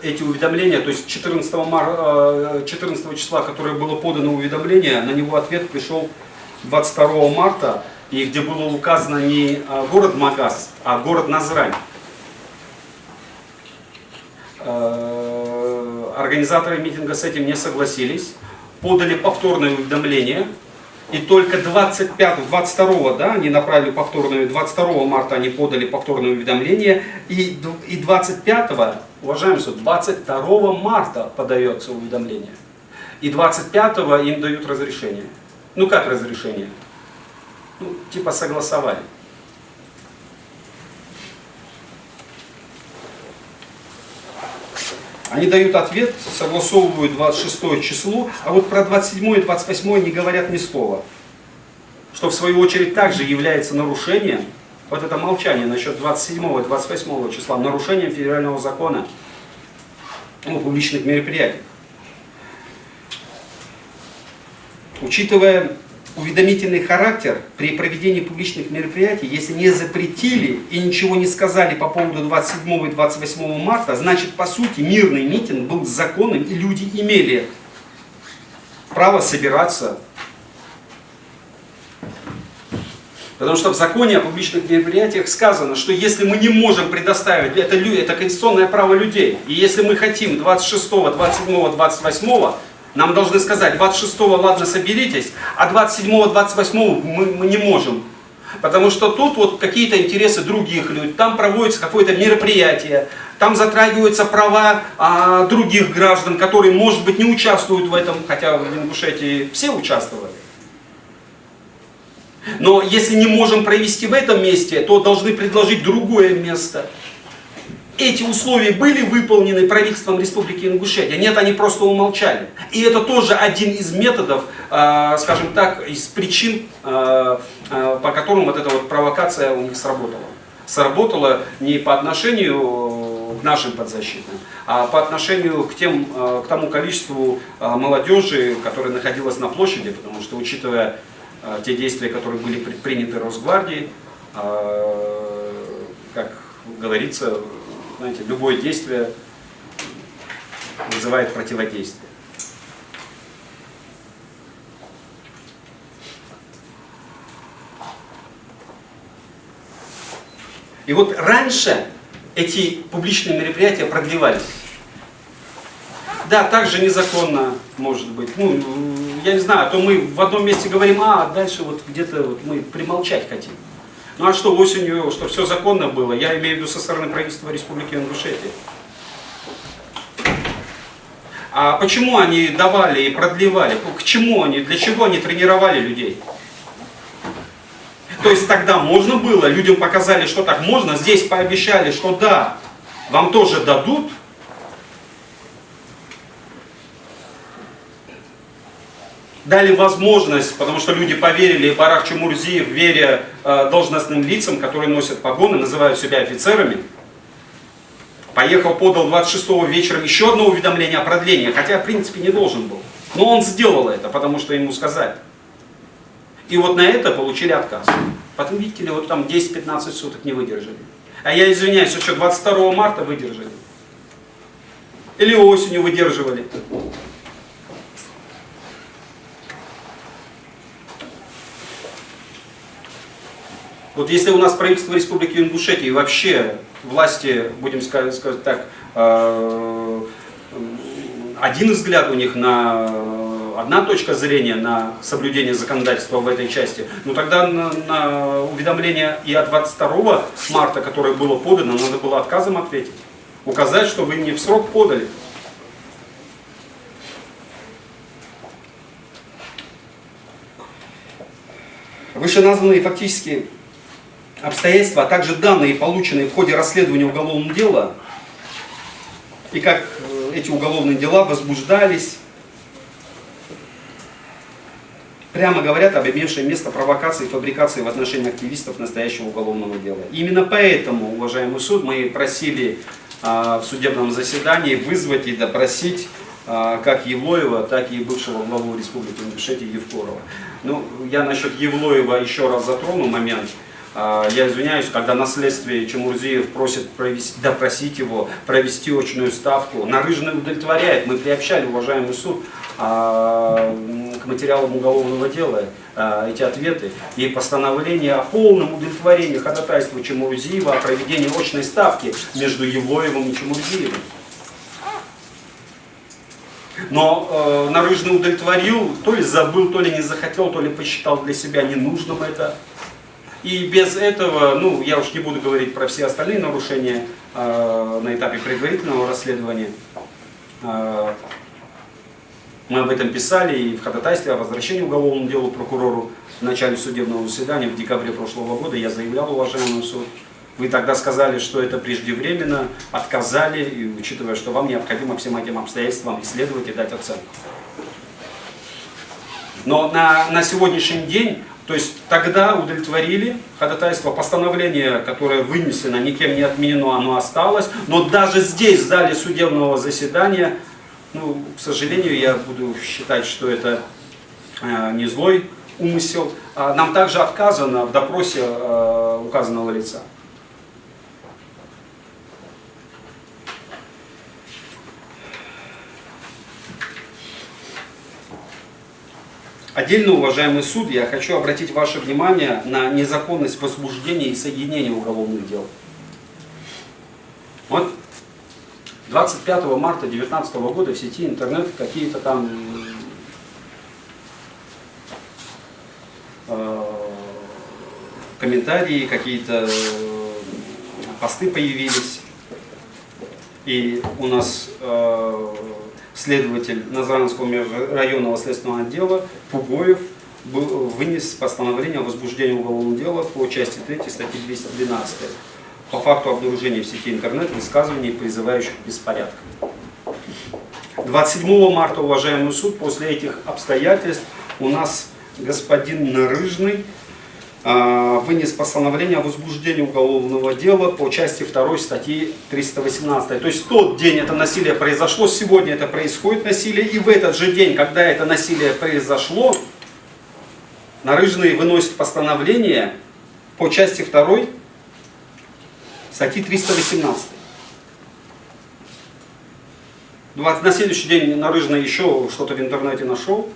эти уведомления, то есть 14 числа, которое было подано уведомление, на него ответ пришел 22 марта, и где было указано не город Магаз, а город Назрань. Организаторы митинга с этим не согласились, подали повторное уведомление И только 22, да, они направили повторное, 22 марта они подали повторное уведомление, и 25, уважаемый суд, 22 марта подается уведомление. И 25 им дают разрешение. Ну как разрешение? Ну, типа согласовали. Они дают ответ, согласовывают 26 число, а вот про 27 и 28 не говорят ни слова. Что в свою очередь также является нарушением, вот это молчание насчет 27 и 28 числа, нарушением федерального закона о публичных мероприятиях. Учитывая уведомительный характер при проведении публичных мероприятий, если не запретили и ничего не сказали по поводу 27 и 28 марта, значит, по сути, мирный митинг был законным, и люди имели право собираться. Потому что в законе о публичных мероприятиях сказано, что если мы не можем предоставить, это конституционное право людей, и если мы хотим 26, 27, 28, нам должны сказать, 26-го, ладно, соберитесь, а 27-го, 28-го мы не можем. Потому что тут вот какие-то интересы других людей, там проводится какое-то мероприятие, там затрагиваются права других граждан, которые, может быть, не участвуют в этом, хотя в Ингушетии все участвовали. Но если не можем провести в этом месте, то должны предложить другое место. Эти условия были выполнены правительством Республики Ингушетия? Нет, они просто умолчали. И это тоже один из методов, скажем так, из причин, по которым вот эта вот провокация у них сработала. Сработала не по отношению к нашим подзащитным, а по отношению к тому количеству молодежи, которая находилась на площади, потому что, учитывая те действия, которые были предприняты Росгвардией, как говорится, знаете, любое действие вызывает противодействие. И вот раньше эти публичные мероприятия продлевались. Да, также незаконно, может быть. Ну, я не знаю, а то мы в одном месте говорим, а дальше вот где-то вот мы примолчать хотим. Ну а что осенью, что все законно было, я имею в виду со стороны правительства Республики Ингушетия. А почему они давали и продлевали? К чему они, для чего они тренировали людей? То есть тогда можно было, людям показали, что так можно, здесь пообещали, что да, вам тоже дадут. Дали возможность, потому что люди поверили, и Барак Чумурзиев, веря должностным лицам, которые носят погоны, называют себя офицерами, поехал, подал 26-го вечером еще одно уведомление о продлении, хотя в принципе не должен был. Но он сделал это, потому что ему сказали. И вот на это получили отказ. Потом, видите ли, вот там 10-15 суток не выдержали. А я извиняюсь, еще 22 марта выдержали. Или осенью выдерживали. Вот если у нас правительство Республики Ингушетия и вообще власти, будем сказать так, один взгляд у них на одна точка зрения на соблюдение законодательства в этой части, ну тогда на уведомление и от 22 марта, которое было подано, надо было отказом ответить. Указать, что вы не в срок подали. Вышеназванные фактически обстоятельства, а также данные, полученные в ходе расследования уголовного дела, и как эти уголовные дела возбуждались, прямо говорят об имевшей место провокации и фабрикации в отношении активистов настоящего уголовного дела. И именно поэтому, уважаемый суд, мы просили в судебном заседании вызвать и допросить как Евлоева, так и бывшего главу Республики Ингушетия Евкорова. Ну, я насчет Евлоева еще раз затрону момент. Я извиняюсь, когда на следствии Чумурзиев просит допросить его, провести очную ставку, Нарыжный удовлетворяет. Мы приобщали, уважаемый суд, к материалам уголовного дела эти ответы и постановление о полном удовлетворении ходатайства Чумурзиева о проведении очной ставки между Евлоевым и Чумурзиевым. Но Нарыжный удовлетворил, то ли забыл, то ли не захотел, то ли посчитал для себя ненужным это. И без этого, ну, я уж не буду говорить про все остальные нарушения на этапе предварительного расследования. Мы об этом писали и в ходатайстве о возвращении уголовному делу прокурору в начале судебного заседания в декабре прошлого года. Я заявлял, уважаемый суд. Вы тогда сказали, что это преждевременно, отказали, и учитывая, что вам необходимо всем этим обстоятельствам исследовать и дать оценку. Но на сегодняшний день, то есть тогда удовлетворили ходатайство, постановление, которое вынесено, никем не отменено, оно осталось. Но даже здесь, в зале судебного заседания, ну, к сожалению, я буду считать, что это не злой умысел. Нам также отказано в допросе указанного лица. Отдельно, уважаемый суд, я хочу обратить ваше внимание на незаконность возбуждения и соединения уголовных дел. Вот 25 марта 2019 года в сети интернет какие-то там комментарии, какие-то посты появились. И у нас следователь Назаранского районного следственного отдела Пугоев вынес постановление о возбуждении уголовного дела по части 3 статьи 212 по факту обнаружения в сети интернет высказываний, призывающих к беспорядкам. 27 марта, уважаемый суд, после этих обстоятельств у нас господин Нарыжный вынес постановление о возбуждении уголовного дела по части 2 статьи 318. То есть в тот день это насилие произошло, сегодня это происходит насилие, и в этот же день, когда это насилие произошло, Нарыжный выносит постановление по части 2 статьи 318. На следующий день Нарыжный еще что-то в интернете нашел.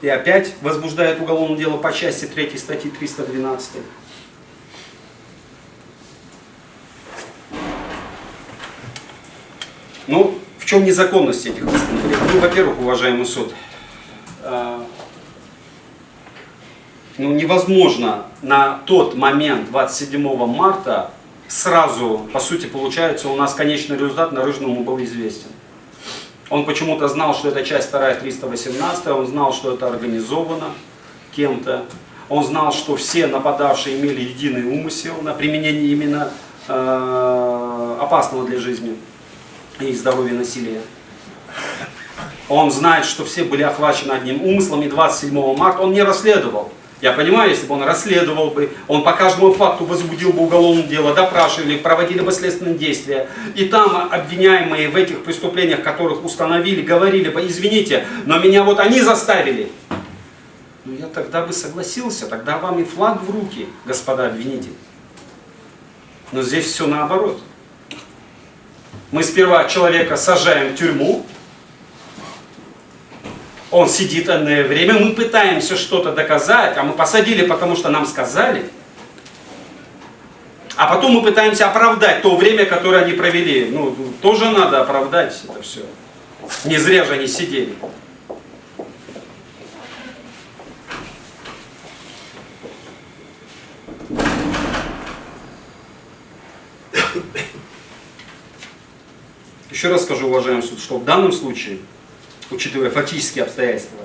И опять возбуждает уголовное дело по части 3 статьи 312. Ну, в чем незаконность этих постановлений? Ну, во-первых, уважаемый суд, невозможно на тот момент, 27 марта, сразу, по сути, получается, у нас конечный результат Нарыжному был известен. Он почему-то знал, что это часть 2 318, он знал, что это организовано кем-то. Он знал, что все нападавшие имели единый умысел на применение именно опасного для жизни и здоровья насилия. Он знает, что все были охвачены одним умыслом, и 27 марта он не расследовал. Я понимаю, если бы он расследовал бы, он по каждому факту возбудил бы уголовное дело, допрашивали, проводили бы следственные действия. И там обвиняемые в этих преступлениях, которых установили, говорили бы: извините, но меня вот они заставили. Ну я тогда бы согласился, тогда вам и флаг в руки, господа обвинители. Но здесь все наоборот. Мы сперва человека сажаем в тюрьму, он сидит энное время, мы пытаемся что-то доказать, а мы посадили, потому что нам сказали. А потом мы пытаемся оправдать то время, которое они провели. Ну, тоже надо оправдать это все. Не зря же они сидели. Еще раз скажу, уважаемый суд, что в данном случае, учитывая фактические обстоятельства,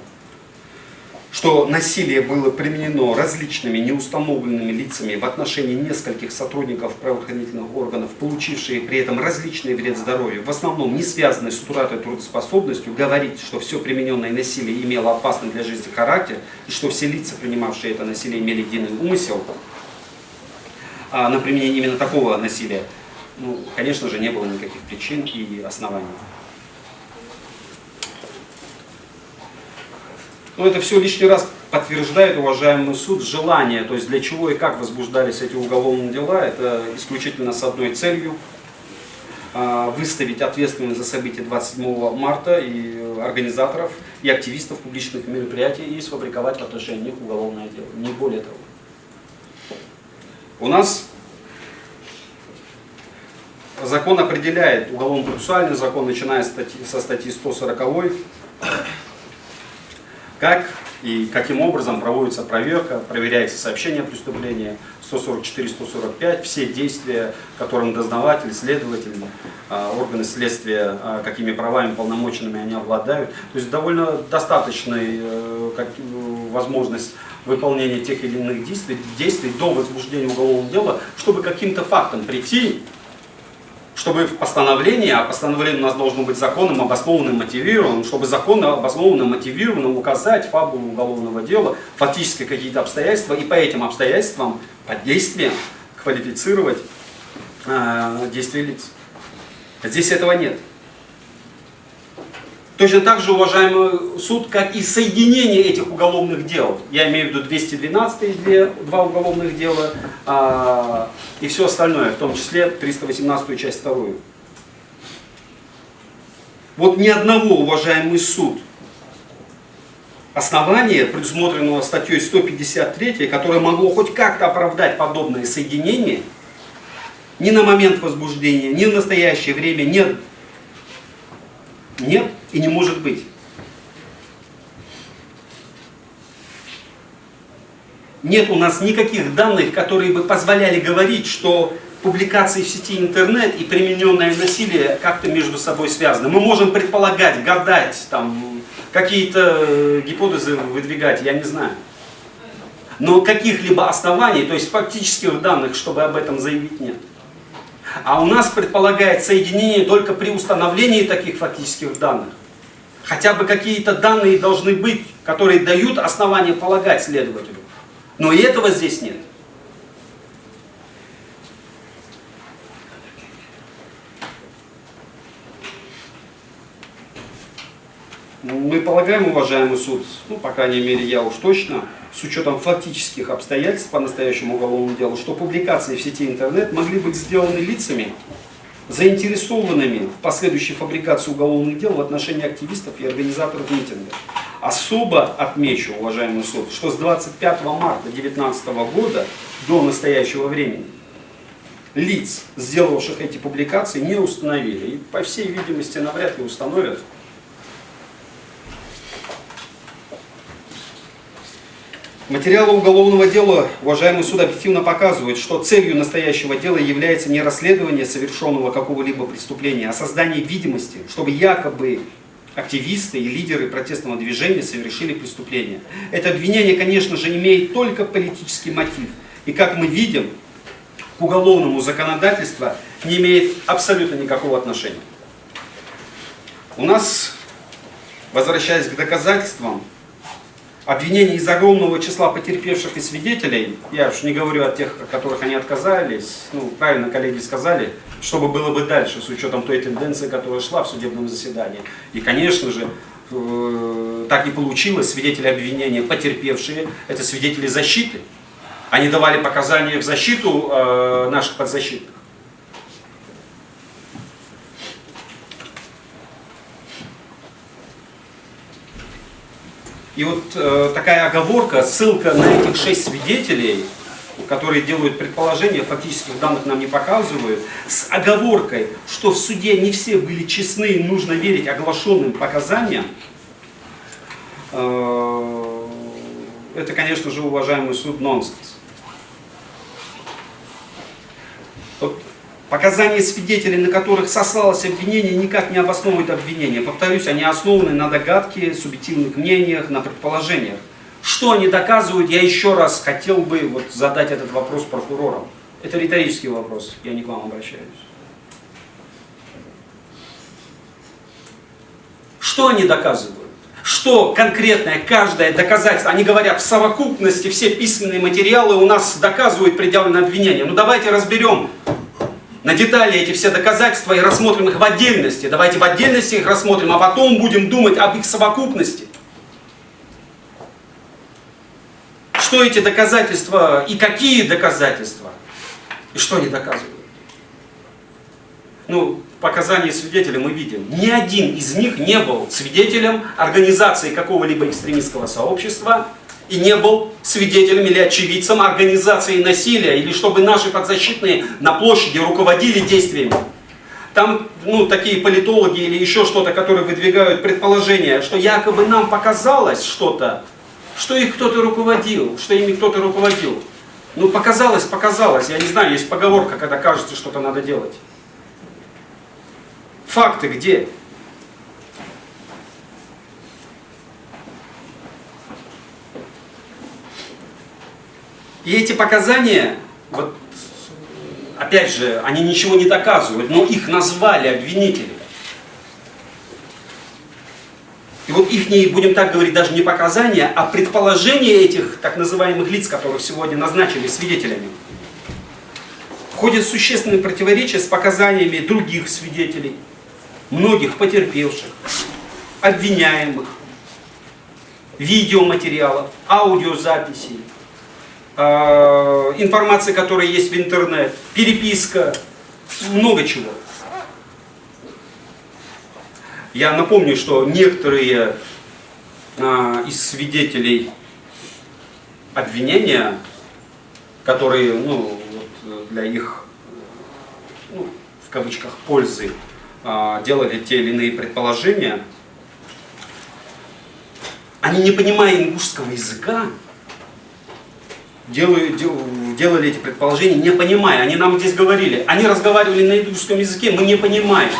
что насилие было применено различными неустановленными лицами в отношении нескольких сотрудников правоохранительных органов, получившие при этом различный вред здоровью, в основном не связанный с утратой трудоспособностью, говорить, что все примененное насилие имело опасный для жизни характер, и что все лица, принимавшие это насилие, имели единый умысел на применение именно такого насилия, ну, конечно же, не было никаких причин и оснований. Но это все лишний раз подтверждает, уважаемый суд, желание, то есть для чего и как возбуждались эти уголовные дела, это исключительно с одной целью: выставить ответственность за события 27 марта и организаторов, и активистов публичных мероприятий, и сфабриковать в отношении них уголовное дело, не более того. У нас закон определяет, уголовно-процессуальный закон, начиная со статьи 140, Как и каким образом проводится проверка, проверяется сообщение о преступлении, 144-145, все действия, которым дознаватель, следователь, органы следствия, какими правами, полномочиями они обладают. То есть довольно достаточная возможность выполнения тех или иных действий до возбуждения уголовного дела, чтобы к каким-то фактам прийти, чтобы в постановлении, а постановление у нас должно быть законным, обоснованным, мотивированным, чтобы законно, обоснованно, мотивированно указать фабулу уголовного дела, фактически какие-то обстоятельства, и по этим обстоятельствам, под действием, квалифицировать действия лиц. Здесь этого нет. Точно так же, уважаемый суд, как и соединение этих уголовных дел. Я имею в виду 212 два уголовных дела и все остальное, в том числе 318 часть 2. Вот ни одного, уважаемый суд, основания, предусмотренного статьей 153, которое могло хоть как-то оправдать подобное соединение, ни на момент возбуждения, ни в настоящее время нет. Нет и не может быть. Нет у нас никаких данных, которые бы позволяли говорить, что публикации в сети интернет и примененное насилие как-то между собой связаны. Мы можем предполагать, гадать, там, какие-то гипотезы выдвигать, я не знаю. Но каких-либо оснований, то есть фактических данных, чтобы об этом заявить, нет. А у нас предполагает соединение только при установлении таких фактических данных. Хотя бы какие-то данные должны быть, которые дают основания полагать следователю. Но и этого здесь нет. Мы полагаем, уважаемый суд, ну, по крайней мере, я уж точно, с учетом фактических обстоятельств по настоящему уголовному делу, что публикации в сети интернет могли быть сделаны лицами, заинтересованными в последующей фабрикации уголовных дел в отношении активистов и организаторов митинга. Особо отмечу, уважаемый суд, что с 25 марта 2019 года до настоящего времени лиц, сделавших эти публикации, не установили. И, по всей видимости, навряд ли установят. Материалы уголовного дела, уважаемый суд, объективно показывают, что целью настоящего дела является не расследование совершенного какого-либо преступления, а создание видимости, чтобы якобы активисты и лидеры протестного движения совершили преступление. Это обвинение, конечно же, имеет только политический мотив. И, как мы видим, к уголовному законодательству не имеет абсолютно никакого отношения. У нас, возвращаясь к доказательствам, обвинений из огромного числа потерпевших и свидетелей, я уж не говорю о тех, от которых они отказались, ну, правильно коллеги сказали, чтобы было бы дальше, с учетом той тенденции, которая шла в судебном заседании. И, конечно же, так и получилось, свидетели обвинения, потерпевшие, это свидетели защиты. Они давали показания в защиту наших подзащитных. И вот такая оговорка, ссылка на этих 6 свидетелей, которые делают предположения, фактических данных нам не показывают, с оговоркой, что в суде не все были честны и нужно верить оглашенным показаниям, это, конечно же, уважаемый суд, нонсенс. Вот показания свидетелей, на которых сослалось обвинение, никак не обосновывают обвинение. Повторюсь, они основаны на догадке, субъективных мнениях, на предположениях. Что они доказывают, я еще раз хотел бы вот задать этот вопрос прокурорам. Это риторический вопрос, я не к вам обращаюсь. Что они доказывают? Что конкретное, каждое доказательство, они говорят, в совокупности все письменные материалы у нас доказывают предъявленное обвинение. Ну давайте разберем на детали эти все доказательства и рассмотрим их в отдельности. Давайте в отдельности их рассмотрим, а потом будем думать об их совокупности. Что эти доказательства и какие доказательства, и что они доказывают. Ну, показания свидетелей мы видим. Ни один из них не был свидетелем организации какого-либо экстремистского сообщества и не был свидетелем или очевидцем организации насилия, или чтобы наши подзащитные на площади руководили действиями. Там ну, такие политологи или еще что-то, которые выдвигают предположение, что якобы нам показалось что-то, что их кто-то руководил, что ими кто-то руководил. Ну показалось, показалось. Я не знаю, есть поговорка, когда кажется, что-то надо делать. Факты где? И эти показания, вот, опять же, они ничего не доказывают, но их назвали обвинители. И вот их, будем так говорить, даже не показания, а предположения этих так называемых лиц, которых сегодня назначили свидетелями, входят в существенные противоречия с показаниями других свидетелей, многих потерпевших, обвиняемых, видеоматериалов, аудиозаписей, информации, которая есть в интернете, переписка, много чего. Я напомню, что некоторые из свидетелей обвинения, которые ну, вот для их, ну, в кавычках, пользы делали те или иные предположения, они, не понимая ингушского языка, делали эти предположения, не понимая. Они нам здесь говорили, они разговаривали на ингушском языке, мы не понимаем.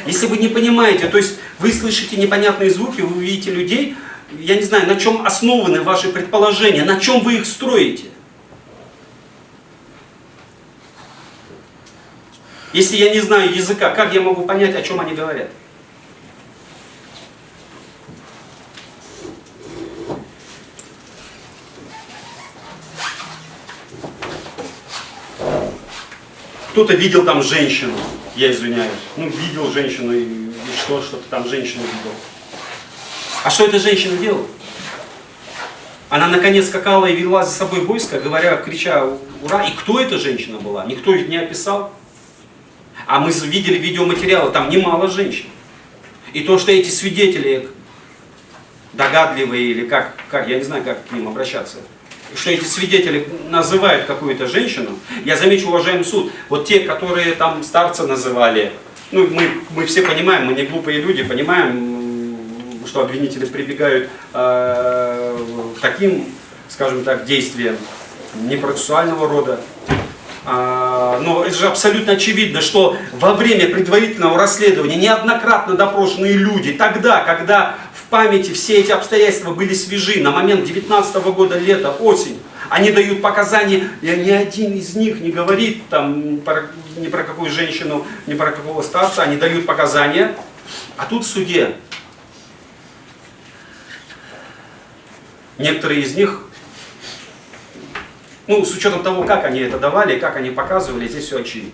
Если вы не понимаете, то есть вы слышите непонятные звуки, вы видите людей, я не знаю, на чем основаны ваши предположения, на чем вы их строите. Если я не знаю языка, как я могу понять, о чем они говорят? Кто-то видел там женщину, я извиняюсь. Ну, видел женщину и что-то там женщину видел. А что эта женщина делала? Она наконец скакала и вела за собой войско, говоря, крича «Ура!». И кто эта женщина была? Никто их не описал. А мы видели видеоматериалы, там немало женщин. И то, что эти свидетели догадливые, или как я не знаю, как к ним обращаться, что эти свидетели называют какую-то женщину, я замечу, уважаемый суд, вот те, которые там старца называли, ну мы все понимаем, мы не глупые люди, понимаем, что обвинители прибегают к таким, скажем так, действиям непроцессуального рода. Но это же абсолютно очевидно, что во время предварительного расследования неоднократно допрошенные люди, тогда, когда в памяти все эти обстоятельства были свежи, на момент 19 года, лета, осень, они дают показания, и ни один из них не говорит там, ни про какую женщину, ни про какого старца, они дают показания, а тут в суде некоторые из них, ну, с учетом того, как они это давали, как они показывали, здесь все очевидно.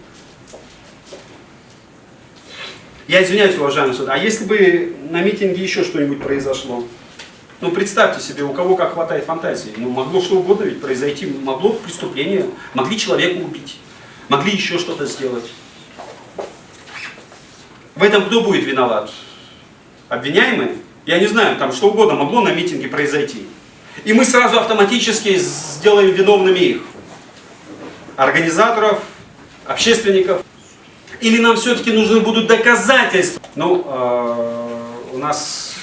Я извиняюсь, уважаемый суд, а если бы на митинге еще что-нибудь произошло? Ну, представьте себе, у кого как хватает фантазии. Ну, могло что угодно ведь произойти, могло преступление, могли человека убить, могли еще что-то сделать. В этом кто будет виноват? Обвиняемые? Я не знаю, там что угодно могло на митинге произойти. И мы сразу автоматически сделаем виновными их. Организаторов, общественников. Или нам все-таки нужны будут доказательства? Ну, у нас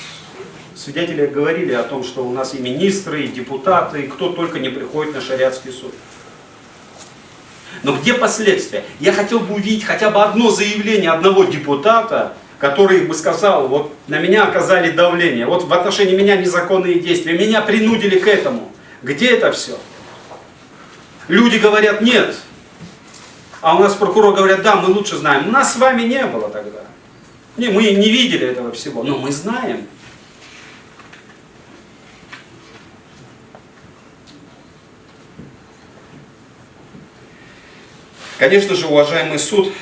свидетели говорили о том, что у нас и министры, и депутаты, и кто только не приходит на шариатский суд. Но где последствия? Я хотел бы увидеть хотя бы одно заявление одного депутата, который бы сказал, вот на меня оказали давление, вот в отношении меня незаконные действия, меня принудили к этому. Где это все? Люди говорят нет, а у нас прокурор говорят, да, мы лучше знаем. Нас с вами не было тогда. Мы не видели этого всего, но мы знаем. Конечно же, уважаемый суд,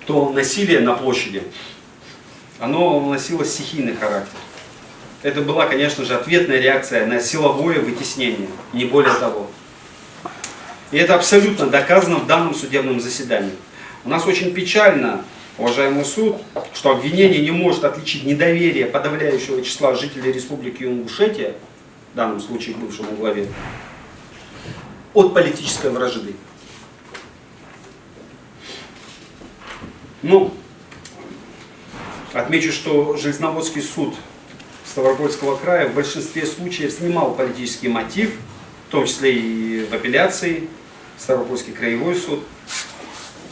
то насилие на площади, оно носило стихийный характер. Это была, конечно же, ответная реакция на силовое вытеснение, не более того. И это абсолютно доказано в данном судебном заседании. У нас очень печально, уважаемый суд, что обвинение не может отличить недоверие подавляющего числа жителей Республики Ингушетия, в данном случае бывшему главе, от политической вражды. Ну, отмечу, что Железноводский суд Ставропольского края в большинстве случаев снимал политический мотив, в том числе и в апелляции, Ставропольский краевой суд.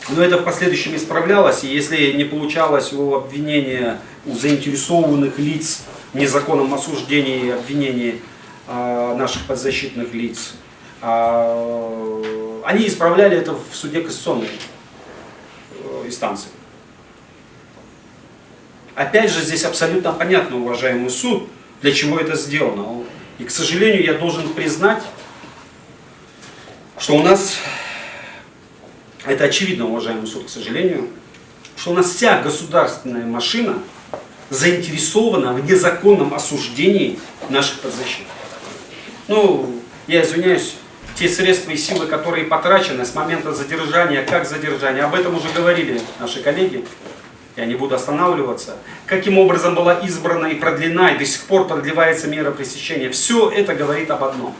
Но это в последующем исправлялось, и если не получалось у обвинения, у заинтересованных лиц в незаконном осуждении обвинений наших подзащитных лиц, они исправляли это в суде кассационной инстанции. Опять же, здесь абсолютно понятно, уважаемый суд, для чего это сделано. И, к сожалению, я должен признать, что у нас, это очевидно, уважаемый суд, к сожалению, что у нас вся государственная машина заинтересована в незаконном осуждении наших подзащитных. Ну, я извиняюсь, те средства и силы, которые потрачены с момента задержания, как задержание, об этом уже говорили наши коллеги, я не буду останавливаться, каким образом была избрана и продлена, и до сих пор продлевается мера пресечения. Все это говорит об одном.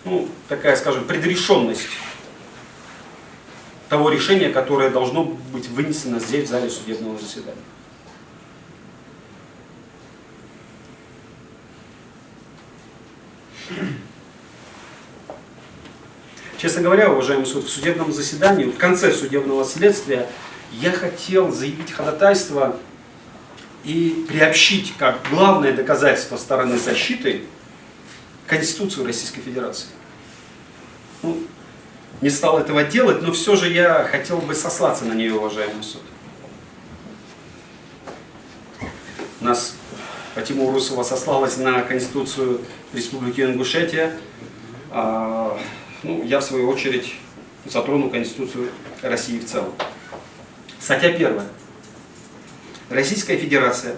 Ну, такая, скажем, предрешенность того решения, которое должно быть вынесено здесь, в зале судебного заседания. Честно говоря, уважаемый суд, в судебном заседании, в конце судебного следствия, я хотел заявить ходатайство и приобщить как главное доказательство стороны защиты Конституцию Российской Федерации. Ну, не стал этого делать, но все же я хотел бы сослаться на нее, уважаемый суд. У нас Фатима Урусова сослалась на Конституцию Республики Ингушетия. Ну, я, в свою очередь, затрону Конституцию России в целом. Статья 1. Российская Федерация,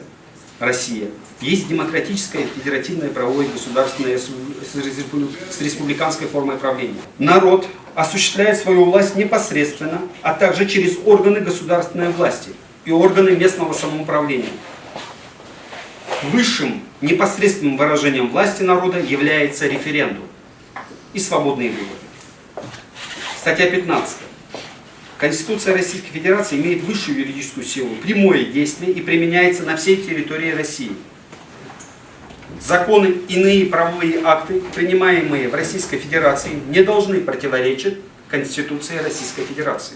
Россия, есть демократическое, федеративное, правовое государственное с республиканской формой правления. Народ осуществляет свою власть непосредственно, а также через органы государственной власти и органы местного самоуправления. Высшим непосредственным выражением власти народа является референдум и свободные выборы. Статья 15. Конституция Российской Федерации имеет высшую юридическую силу, прямое действие и применяется на всей территории России. Законы, иные правовые акты, принимаемые в Российской Федерации, не должны противоречить Конституции Российской Федерации.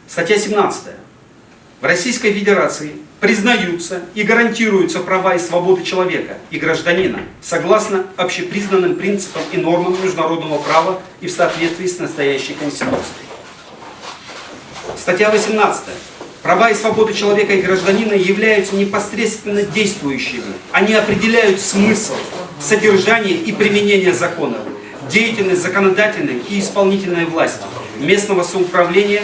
Статья 17. В Российской Федерации признаются и гарантируются права и свободы человека и гражданина согласно общепризнанным принципам и нормам международного права и в соответствии с настоящей Конституцией. Статья 18. Права и свободы человека и гражданина являются непосредственно действующими. Они определяют смысл, содержание и применение законов, деятельность законодательной и исполнительной власти, местного самоуправления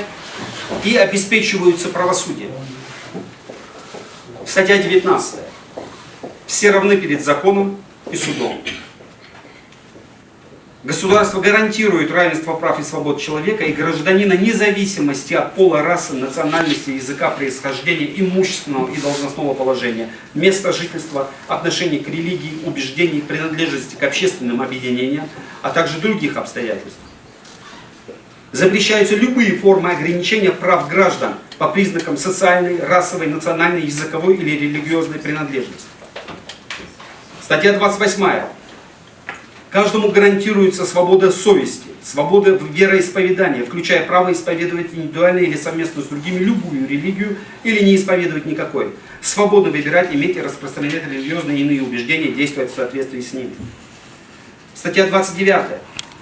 и обеспечиваются правосудием. Статья 19. Все равны перед законом и судом. Государство гарантирует равенство прав и свобод человека и гражданина независимости от пола, расы, национальности, языка, происхождения, имущественного и должностного положения, места жительства, отношений к религии, убеждений, принадлежности к общественным объединениям, а также других обстоятельств. Запрещаются любые формы ограничения прав граждан по признакам социальной, расовой, национальной, языковой или религиозной принадлежности. Статья 28. Каждому гарантируется свобода совести, свобода вероисповедания, включая право исповедовать индивидуально или совместно с другими любую религию или не исповедовать никакой. Свобода выбирать, иметь и распространять религиозные и иные убеждения, действовать в соответствии с ними. Статья 29.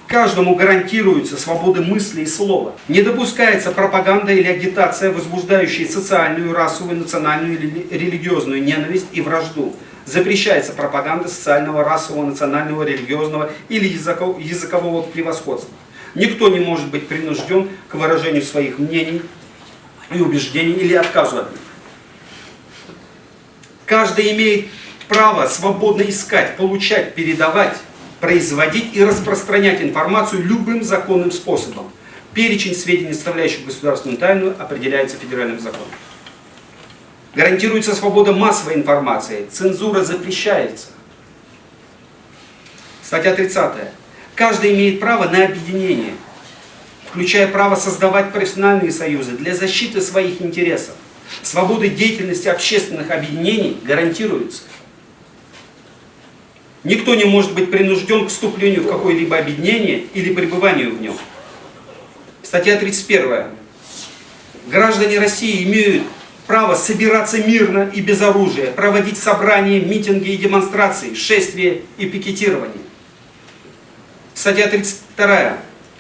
Каждому гарантируется свобода мысли и слова. Не допускается пропаганда или агитация, возбуждающая социальную, расовую, национальную или религиозную ненависть и вражду. Запрещается пропаганда социального, расового, национального, религиозного или языкового превосходства. Никто не может быть принужден к выражению своих мнений и убеждений или отказу от них. Каждый имеет право свободно искать, получать, передавать, производить и распространять информацию любым законным способом. Перечень сведений, составляющих государственную тайну, определяется федеральным законом. Гарантируется свобода массовой информации, цензура запрещается. Статья 30. Каждый имеет право на объединение, включая право создавать профессиональные союзы для защиты своих интересов. Свобода деятельности общественных объединений гарантируется. Никто не может быть принужден к вступлению в какое-либо объединение или пребыванию в нем. Статья 31. Граждане России имеют право собираться мирно и без оружия, проводить собрания, митинги и демонстрации, шествия и пикетирование. Статья 32.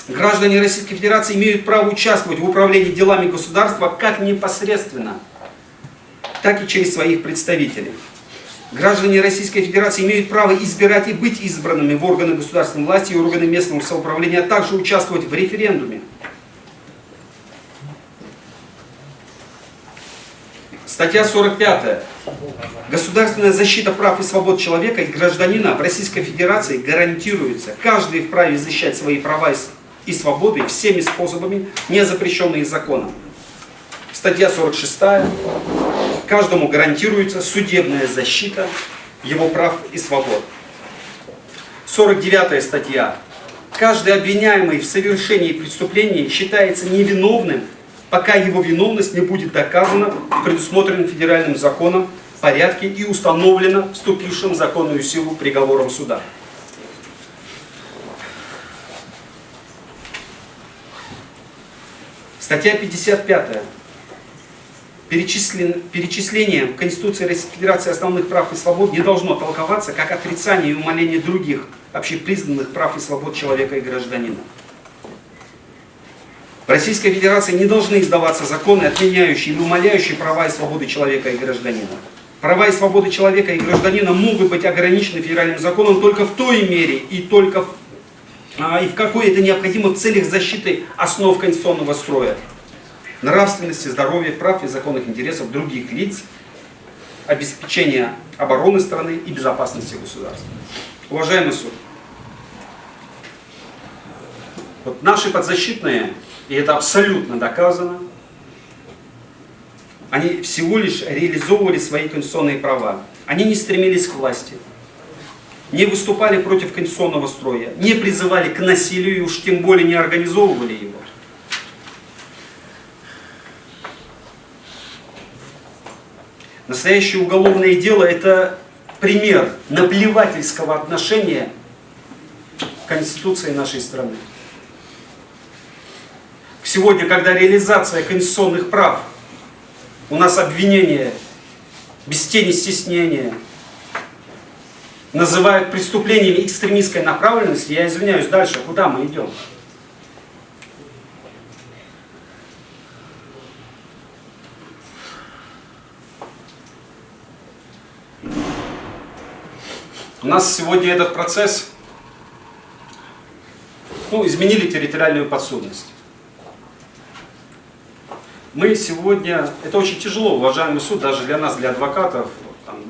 Граждане Российской Федерации имеют право участвовать в управлении делами государства как непосредственно, так и через своих представителей. Граждане Российской Федерации имеют право избирать и быть избранными в органы государственной власти и органы местного самоуправления, а также участвовать в референдуме. Статья 45. Государственная защита прав и свобод человека и гражданина в Российской Федерации гарантируется. Каждый вправе защищать свои права и свободы всеми способами, не запрещенные законом. Статья 46. Каждому гарантируется судебная защита его прав и свобод. 49 статья. Каждый обвиняемый в совершении преступления считается невиновным, пока его виновность не будет доказана в предусмотренном федеральным законом порядке и установлена вступившим в законную силу приговором суда. Статья 55. Перечисление в Конституции Российской Федерации основных прав и свобод не должно толковаться как отрицание и умаление других общепризнанных прав и свобод человека и гражданина. В Российской Федерации не должны издаваться законы, отменяющие или умаляющие права и свободы человека и гражданина. Права и свободы человека и гражданина могут быть ограничены федеральным законом только в той мере и только в какой это необходимо в целях защиты основ конституционного строя, нравственности, здоровья, прав и законных интересов других лиц, обеспечения обороны страны и безопасности государства. Уважаемый суд, вот наши подзащитные, и это абсолютно доказано, они всего лишь реализовывали свои конституционные права. Они не стремились к власти, не выступали против конституционного строя, не призывали к насилию и уж тем более не организовывали его. Настоящее уголовное дело – это пример наплевательского отношения к Конституции нашей страны. Сегодня, когда реализация конституционных прав, у нас обвинения без тени стеснения называют преступлениями экстремистской направленности, я извиняюсь, дальше куда мы идем? У нас сегодня этот процесс, изменили территориальную подсудность. Мы сегодня, это очень тяжело, уважаемый суд, даже для нас, для адвокатов, там,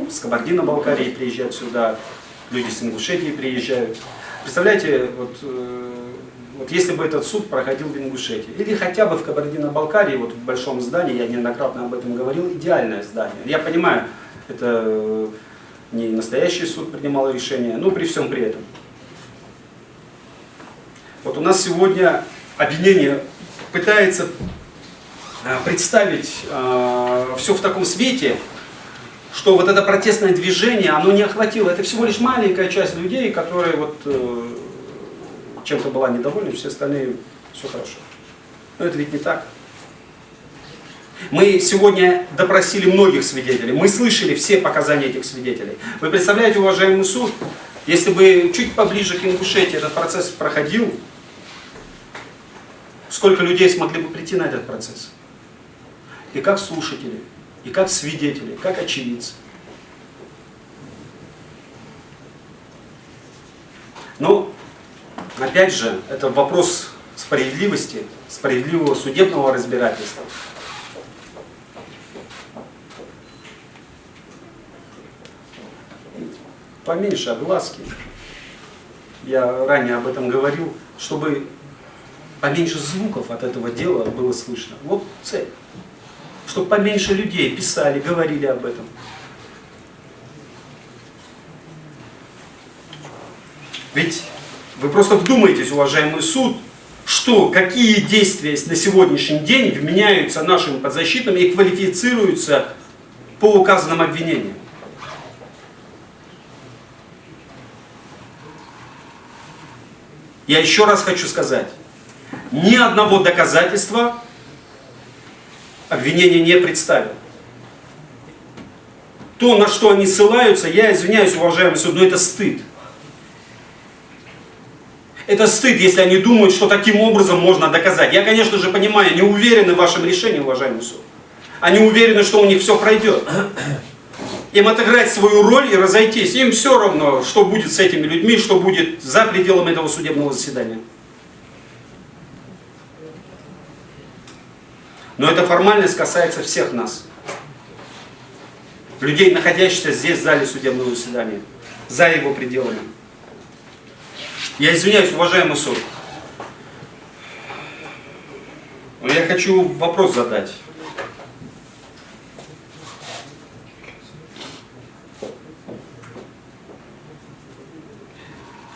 с Кабардино-Балкарии приезжают сюда, люди с Ингушетии приезжают. Представляете, вот если бы этот суд проходил в Ингушетии, или хотя бы в Кабардино-Балкарии, вот в большом здании, я неоднократно об этом говорил, идеальное здание. Я понимаю, это не настоящий суд принимал решение, но при всем при этом. Вот у нас сегодня обвинение пытается представить все в таком свете, что вот это протестное движение, оно не охватило. Это всего лишь маленькая часть людей, которые чем-то была недовольна, все остальные все хорошо. Но это ведь не так. Мы сегодня допросили многих свидетелей, мы слышали все показания этих свидетелей. Вы представляете, уважаемый суд, если бы чуть поближе к Ингушетии этот процесс проходил, сколько людей смогли бы прийти на этот процесс? И как слушатели, и как свидетели, как очевидцы. Но, опять же, это вопрос справедливости, справедливого судебного разбирательства. Поменьше огласки. Я ранее об этом говорил, чтобы поменьше звуков от этого дела было слышно. Вот цель. Чтобы поменьше людей писали, говорили об этом. Ведь Вы просто вдумайтесь, уважаемый суд, что какие действия на сегодняшний день вменяются нашим подзащитным и квалифицируются по указанным обвинениям. Я еще раз хочу сказать, ни одного доказательства обвинение не представил. То, на что они ссылаются, я извиняюсь, уважаемый суд, но это стыд. Это стыд, если они думают, что таким образом можно доказать. Я, конечно же, понимаю, они уверены в вашем решении, уважаемый суд. Они уверены, что у них все пройдет. Им отыграть свою роль и разойтись. Им все равно, что будет с этими людьми, что будет за пределами этого судебного заседания. Но эта формальность касается всех нас. Людей, находящихся здесь, в зале судебного заседания. За его пределами. Я извиняюсь, уважаемый суд. Но я хочу вопрос задать.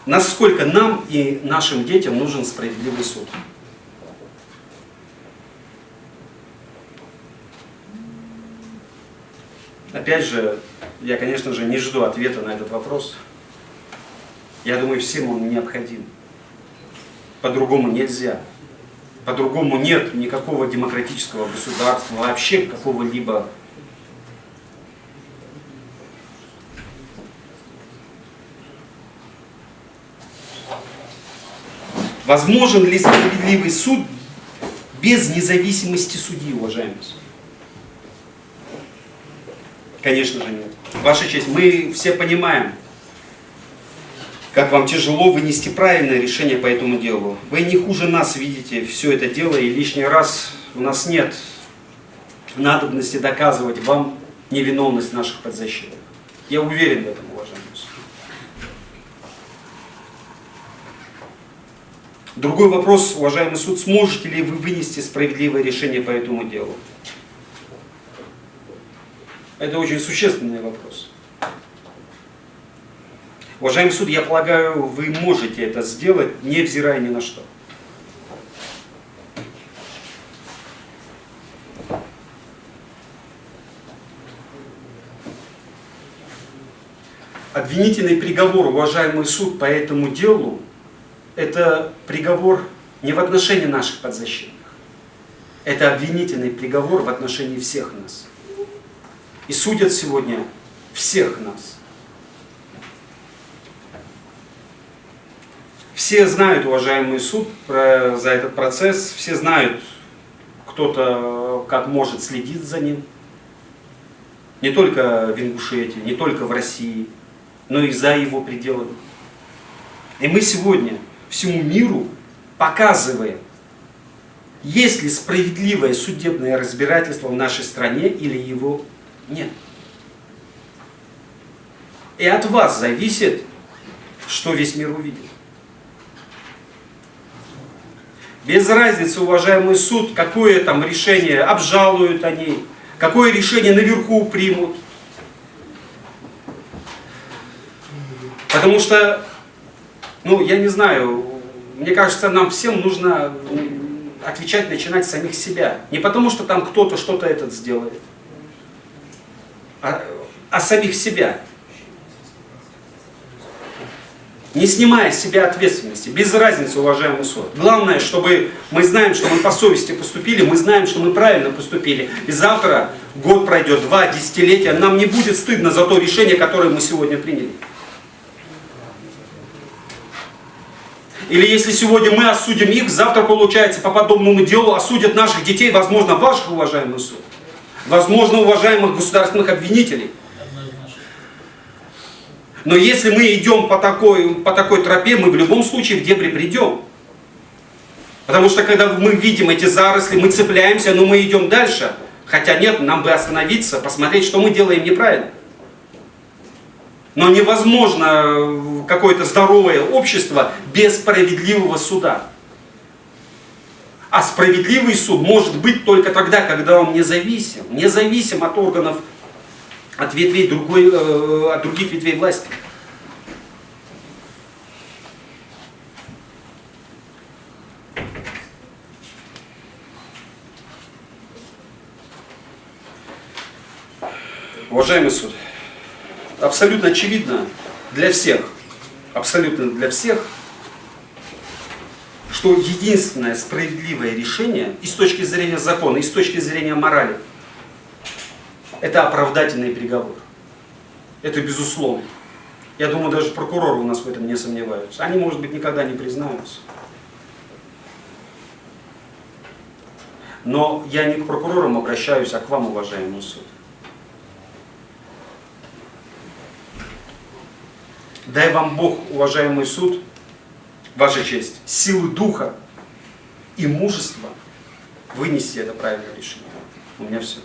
Насколько нам и нашим детям нужен справедливый суд? Опять же, я, конечно же, не жду ответа на этот вопрос. Я думаю, всем он необходим. По-другому нельзя. По-другому нет никакого демократического государства, вообще какого-либо. Возможен ли справедливый суд без независимости судьи, уважаемый? Конечно же нет. Ваша честь, мы все понимаем, как вам тяжело вынести правильное решение по этому делу. Вы не хуже нас видите все это дело, и лишний раз у нас нет надобности доказывать вам невиновность наших подзащитных. Я уверен в этом, уважаемый суд. Другой вопрос, уважаемый суд, сможете ли вы вынести справедливое решение по этому делу? Это очень существенный вопрос. Уважаемый суд, я полагаю, вы можете это сделать, невзирая ни на что. Обвинительный приговор, уважаемый суд, по этому делу, это приговор не в отношении наших подзащитных. Это обвинительный приговор в отношении всех нас. И судят сегодня всех нас. Все знают, уважаемый суд, за этот процесс. Все знают, кто-то как может следит за ним. Не только в Ингушетии, не только в России, но и за его пределами. И мы сегодня всему миру показываем, есть ли справедливое судебное разбирательство в нашей стране или его нет. И от вас зависит, что весь мир увидит. Без разницы, уважаемый суд, какое там решение обжалуют они, какое решение наверху примут. Потому что, я не знаю, мне кажется, нам всем нужно отвечать, начинать с самих себя. Не потому, что там кто-то что-то этот сделает, а самих себя. Не снимая с себя ответственности, без разницы, уважаемый суд. Главное, чтобы мы знаем, что мы по совести поступили, мы знаем, что мы правильно поступили. И завтра год пройдет, 2 десятилетия, нам не будет стыдно за то решение, которое мы сегодня приняли. Или если сегодня мы осудим их, завтра, получается, по подобному делу осудят наших детей, возможно, ваших, уважаемый суд. Возможно, уважаемых государственных обвинителей. Но если мы идем по такой тропе, мы в любом случае в дебри придем. Потому что когда мы видим эти заросли, мы цепляемся, но мы идем дальше. Хотя нет, нам бы остановиться, посмотреть, что мы делаем неправильно. Но невозможно какое-то здоровое общество без справедливого суда. А справедливый суд может быть только тогда, когда он независим от органов, от других ветвей власти. Уважаемый суд, абсолютно очевидно для всех, что единственное справедливое решение и с точки зрения закона, и с точки зрения морали, это оправдательный приговор. Это безусловно. Я думаю, даже прокуроры у нас в этом не сомневаются. Они, может быть, никогда не признаются. Но я не к прокурорам обращаюсь, а к вам, уважаемый суд. Дай вам Бог, уважаемый суд, ваша честь, силы духа и мужества вынести это правильное решение. У меня все.